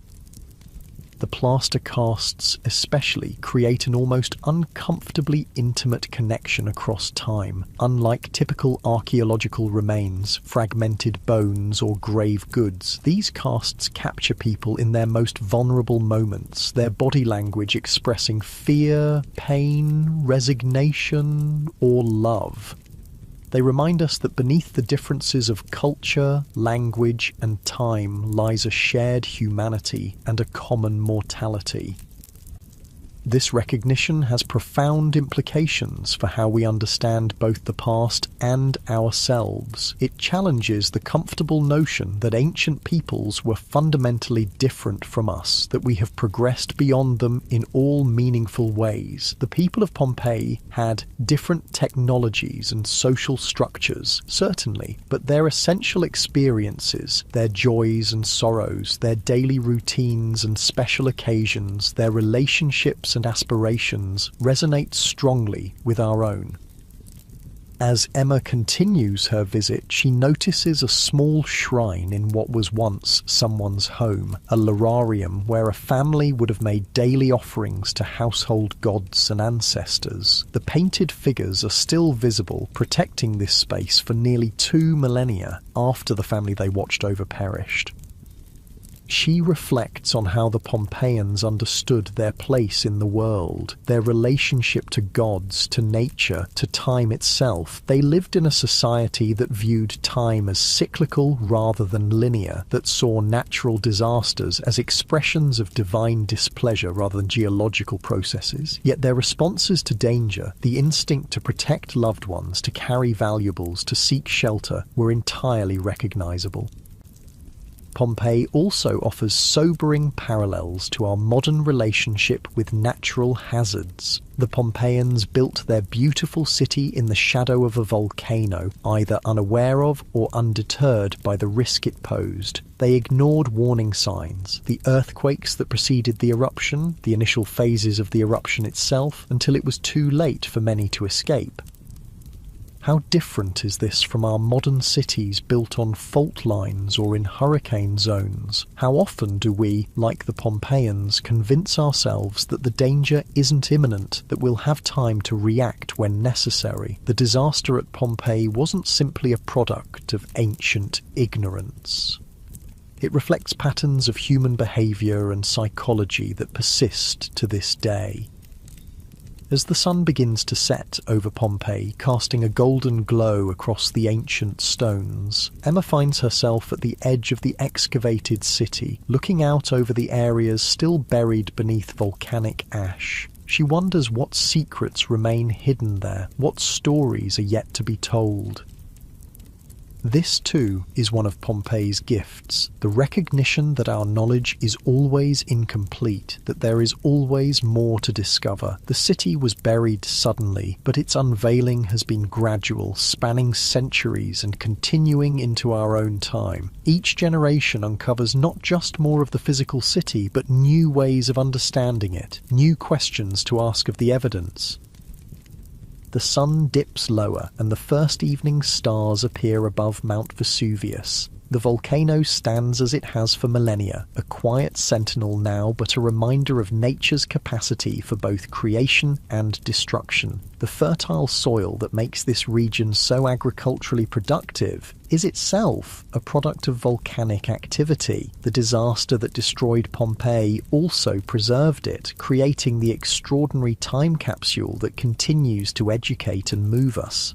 The plaster casts especially create an almost uncomfortably intimate connection across time. Unlike typical archaeological remains, fragmented bones or grave goods, these casts capture people in their most vulnerable moments, their body language expressing fear, pain, resignation, or love. They remind us that beneath the differences of culture, language, and time lies a shared humanity and a common mortality. This recognition has profound implications for how we understand both the past and ourselves. It challenges the comfortable notion that ancient peoples were fundamentally different from us, that we have progressed beyond them in all meaningful ways. The people of Pompeii had different technologies and social structures, certainly, but their essential experiences, their joys and sorrows, their daily routines and special occasions, their relationships and aspirations resonate strongly with our own. As Emma continues her visit, she notices a small shrine in what was once someone's home, a lararium where a family would have made daily offerings to household gods and ancestors. The painted figures are still visible, protecting this space for nearly 2 millennia after the family they watched over perished. She reflects on how the Pompeians understood their place in the world, their relationship to gods, to nature, to time itself. They lived in a society that viewed time as cyclical rather than linear, that saw natural disasters as expressions of divine displeasure rather than geological processes. Yet their responses to danger, the instinct to protect loved ones, to carry valuables, to seek shelter, were entirely recognizable. Pompeii also offers sobering parallels to our modern relationship with natural hazards. The Pompeians built their beautiful city in the shadow of a volcano, either unaware of or undeterred by the risk it posed. They ignored warning signs, the earthquakes that preceded the eruption, the initial phases of the eruption itself, until it was too late for many to escape. How different is this from our modern cities built on fault lines or in hurricane zones? How often do we, like the Pompeians, convince ourselves that the danger isn't imminent, that we'll have time to react when necessary? The disaster at Pompeii wasn't simply a product of ancient ignorance. It reflects patterns of human behaviour and psychology that persist to this day. As the sun begins to set over Pompeii, casting a golden glow across the ancient stones, Emma finds herself at the edge of the excavated city, looking out over the areas still buried beneath volcanic ash. She wonders what secrets remain hidden there, what stories are yet to be told. This, too, is one of Pompeii's gifts, the recognition that our knowledge is always incomplete, that there is always more to discover. The city was buried suddenly, but its unveiling has been gradual, spanning centuries and continuing into our own time. Each generation uncovers not just more of the physical city, but new ways of understanding it, new questions to ask of the evidence. The sun dips lower, and the first evening stars appear above Mount Vesuvius. The volcano stands as it has for millennia, a quiet sentinel now, but a reminder of nature's capacity for both creation and destruction. The fertile soil that makes this region so agriculturally productive is itself a product of volcanic activity. The disaster that destroyed Pompeii also preserved it, creating the extraordinary time capsule that continues to educate and move us.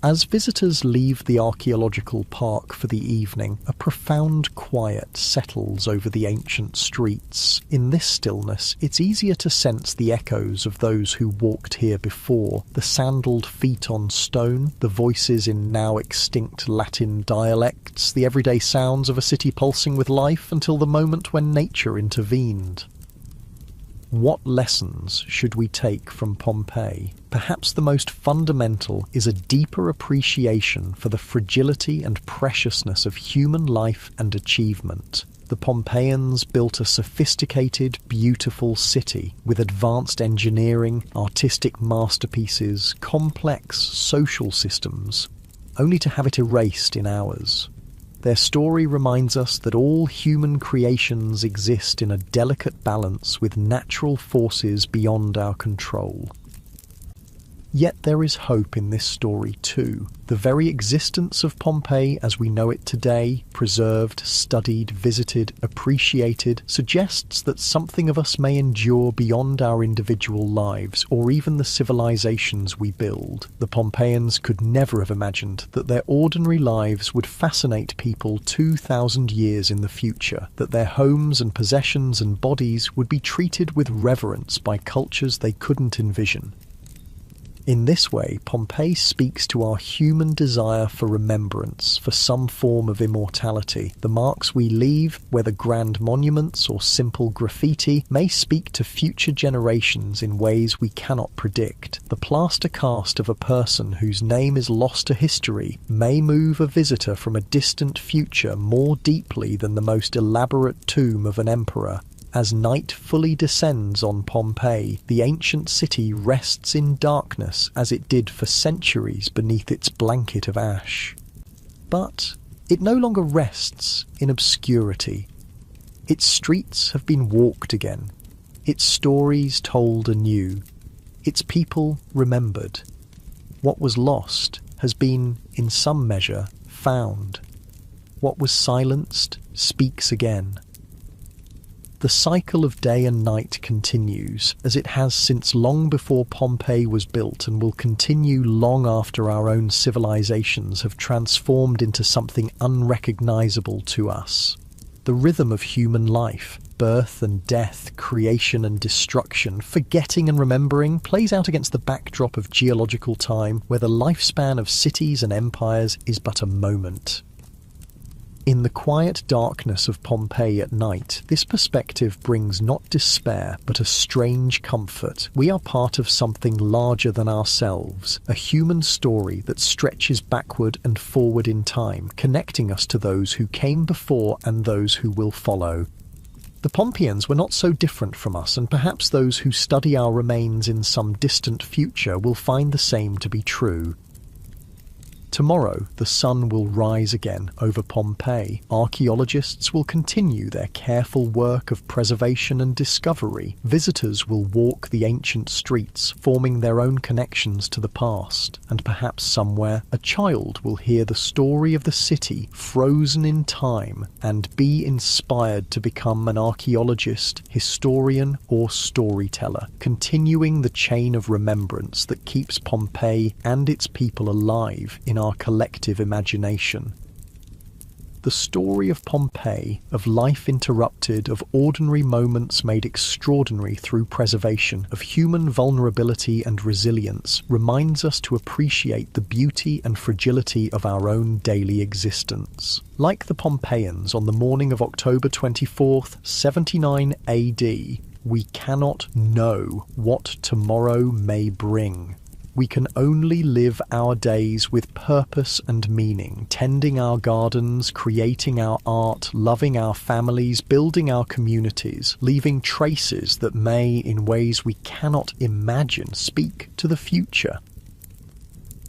As visitors leave the archaeological park for the evening, a profound quiet settles over the ancient streets. In this stillness, it's easier to sense the echoes of those who walked here before, the sandaled feet on stone, the voices in now extinct Latin dialects, the everyday sounds of a city pulsing with life until the moment when nature intervened. What lessons should we take from Pompeii? Perhaps the most fundamental is a deeper appreciation for the fragility and preciousness of human life and achievement. The Pompeians built a sophisticated, beautiful city with advanced engineering, artistic masterpieces, complex social systems, only to have it erased in hours. Their story reminds us that all human creations exist in a delicate balance with natural forces beyond our control. Yet there is hope in this story too. The very existence of Pompeii as we know it today, preserved, studied, visited, appreciated, suggests that something of us may endure beyond our individual lives or even the civilizations we build. The Pompeians could never have imagined that their ordinary lives would fascinate people 2,000 years in the future, that their homes and possessions and bodies would be treated with reverence by cultures they couldn't envision. In this way, Pompeii speaks to our human desire for remembrance, for some form of immortality. The marks we leave, whether grand monuments or simple graffiti, may speak to future generations in ways we cannot predict. The plaster cast of a person whose name is lost to history may move a visitor from a distant future more deeply than the most elaborate tomb of an emperor. As night fully descends on Pompeii, the ancient city rests in darkness as it did for centuries beneath its blanket of ash. But it no longer rests in obscurity. Its streets have been walked again, its stories told anew, its people remembered. What was lost has been, in some measure, found. What was silenced speaks again. The cycle of day and night continues, as it has since long before Pompeii was built and will continue long after our own civilizations have transformed into something unrecognizable to us. The rhythm of human life, birth and death, creation and destruction, forgetting and remembering, plays out against the backdrop of geological time, where the lifespan of cities and empires is but a moment. In the quiet darkness of Pompeii at night, this perspective brings not despair, but a strange comfort. We are part of something larger than ourselves, a human story that stretches backward and forward in time, connecting us to those who came before and those who will follow. The Pompeians were not so different from us, and perhaps those who study our remains in some distant future will find the same to be true. Tomorrow, the sun will rise again over Pompeii. Archaeologists will continue their careful work of preservation and discovery. Visitors will walk the ancient streets, forming their own connections to the past. And perhaps somewhere, a child will hear the story of the city frozen in time and be inspired to become an archaeologist, historian, or storyteller, continuing the chain of remembrance that keeps Pompeii and its people alive in our collective imagination. The story of Pompeii, of life interrupted, of ordinary moments made extraordinary through preservation, of human vulnerability and resilience, reminds us to appreciate the beauty and fragility of our own daily existence. Like the Pompeians on the morning of October 24th, 79 AD, we cannot know what tomorrow may bring. We can only live our days with purpose and meaning, tending our gardens, creating our art, loving our families, building our communities, leaving traces that may, in ways we cannot imagine, speak to the future.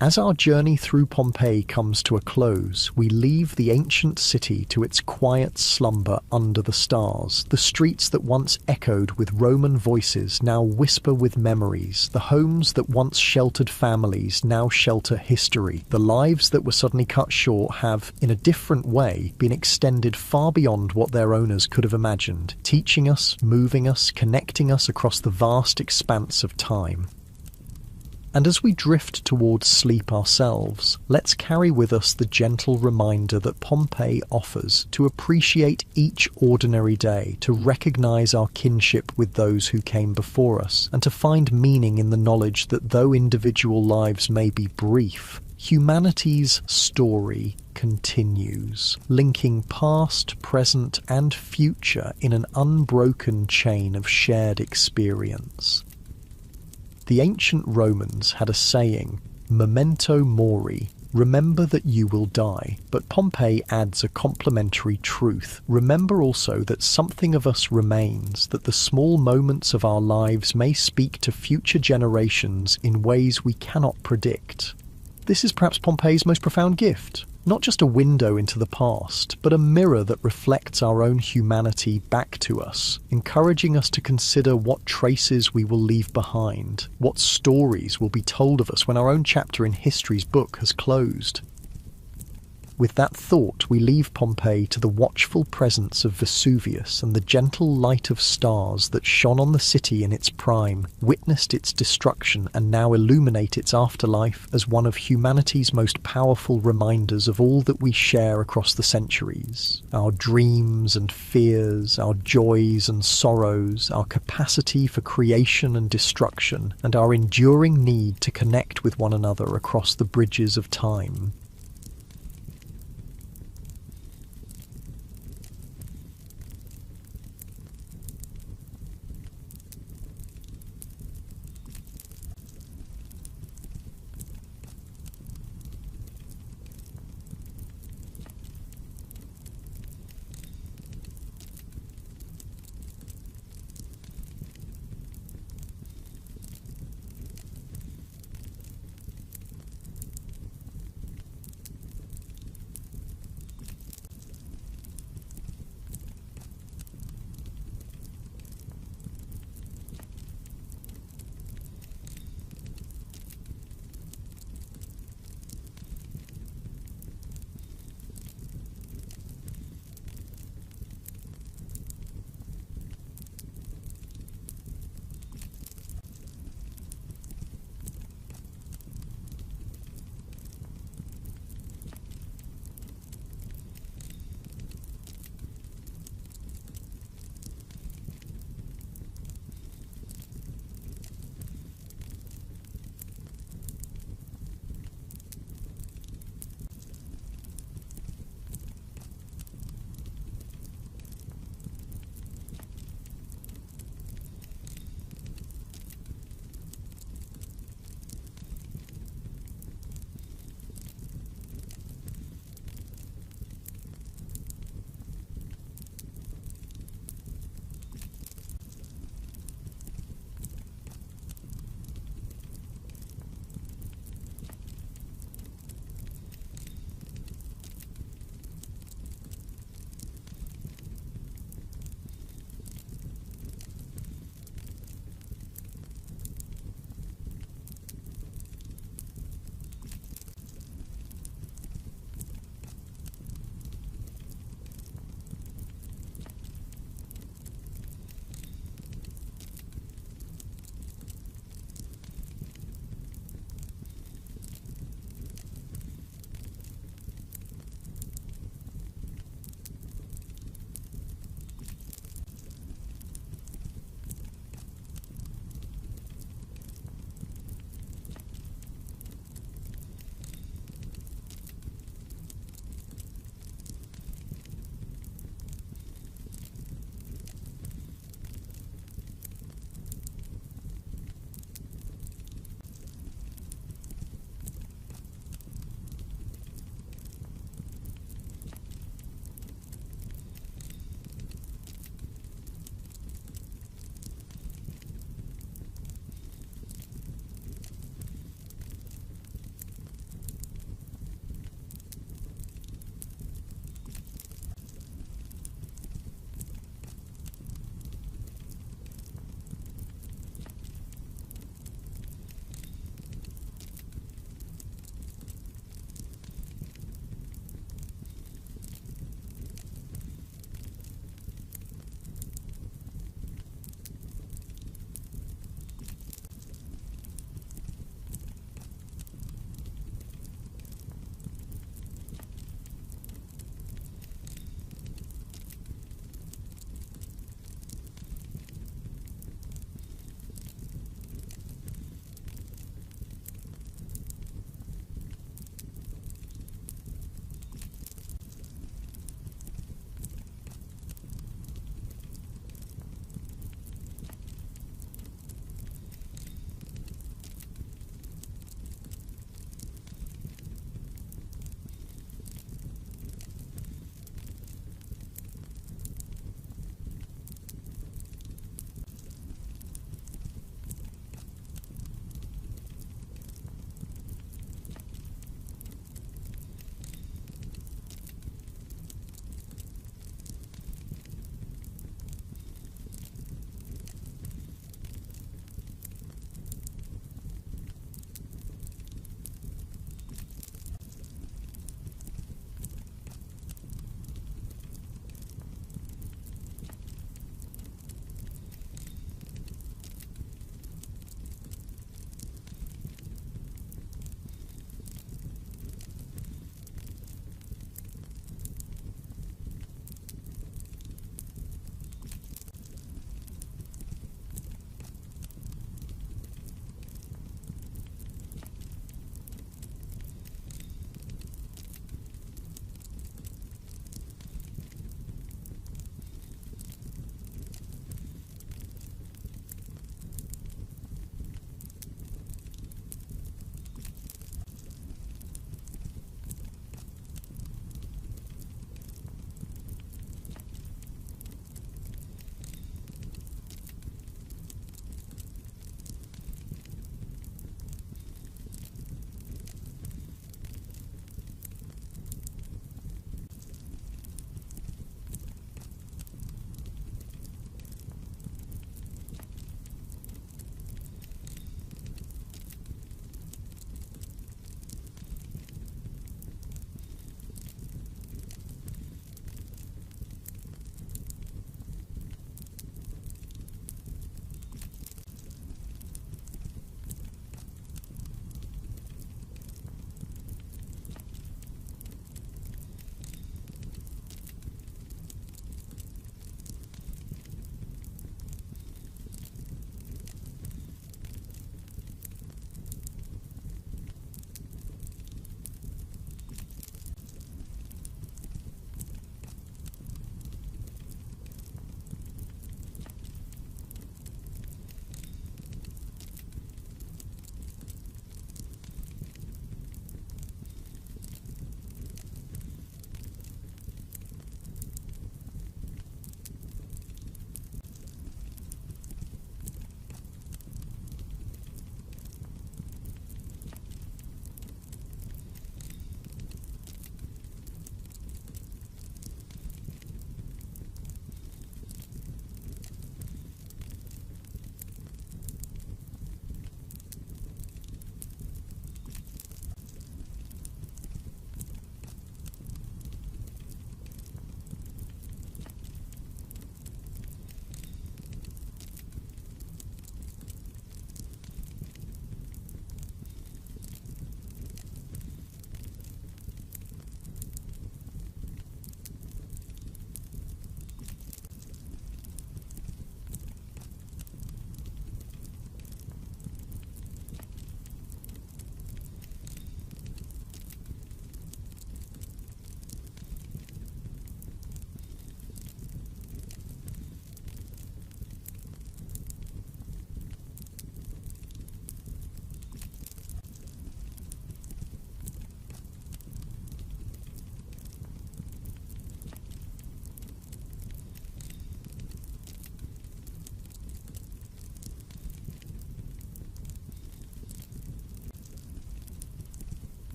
As our journey through Pompeii comes to a close, we leave the ancient city to its quiet slumber under the stars. The streets that once echoed with Roman voices now whisper with memories. The homes that once sheltered families now shelter history. The lives that were suddenly cut short have, in a different way, been extended far beyond what their owners could have imagined, teaching us, moving us, connecting us across the vast expanse of time. And as we drift towards sleep ourselves, let's carry with us the gentle reminder that Pompeii offers to appreciate each ordinary day, to recognise our kinship with those who came before us, and to find meaning in the knowledge that though individual lives may be brief, humanity's story continues, linking past, present, and future in an unbroken chain of shared experience. The ancient Romans had a saying, memento mori, remember that you will die. But Pompeii adds a complementary truth. Remember also that something of us remains, that the small moments of our lives may speak to future generations in ways we cannot predict. This is perhaps Pompeii's most profound gift. Not just a window into the past, but a mirror that reflects our own humanity back to us, encouraging us to consider what traces we will leave behind, what stories will be told of us when our own chapter in history's book has closed. With that thought, we leave Pompeii to the watchful presence of Vesuvius and the gentle light of stars that shone on the city in its prime, witnessed its destruction, and now illuminate its afterlife as one of humanity's most powerful reminders of all that we share across the centuries. Our dreams and fears, our joys and sorrows, our capacity for creation and destruction, and our enduring need to connect with one another across the bridges of time.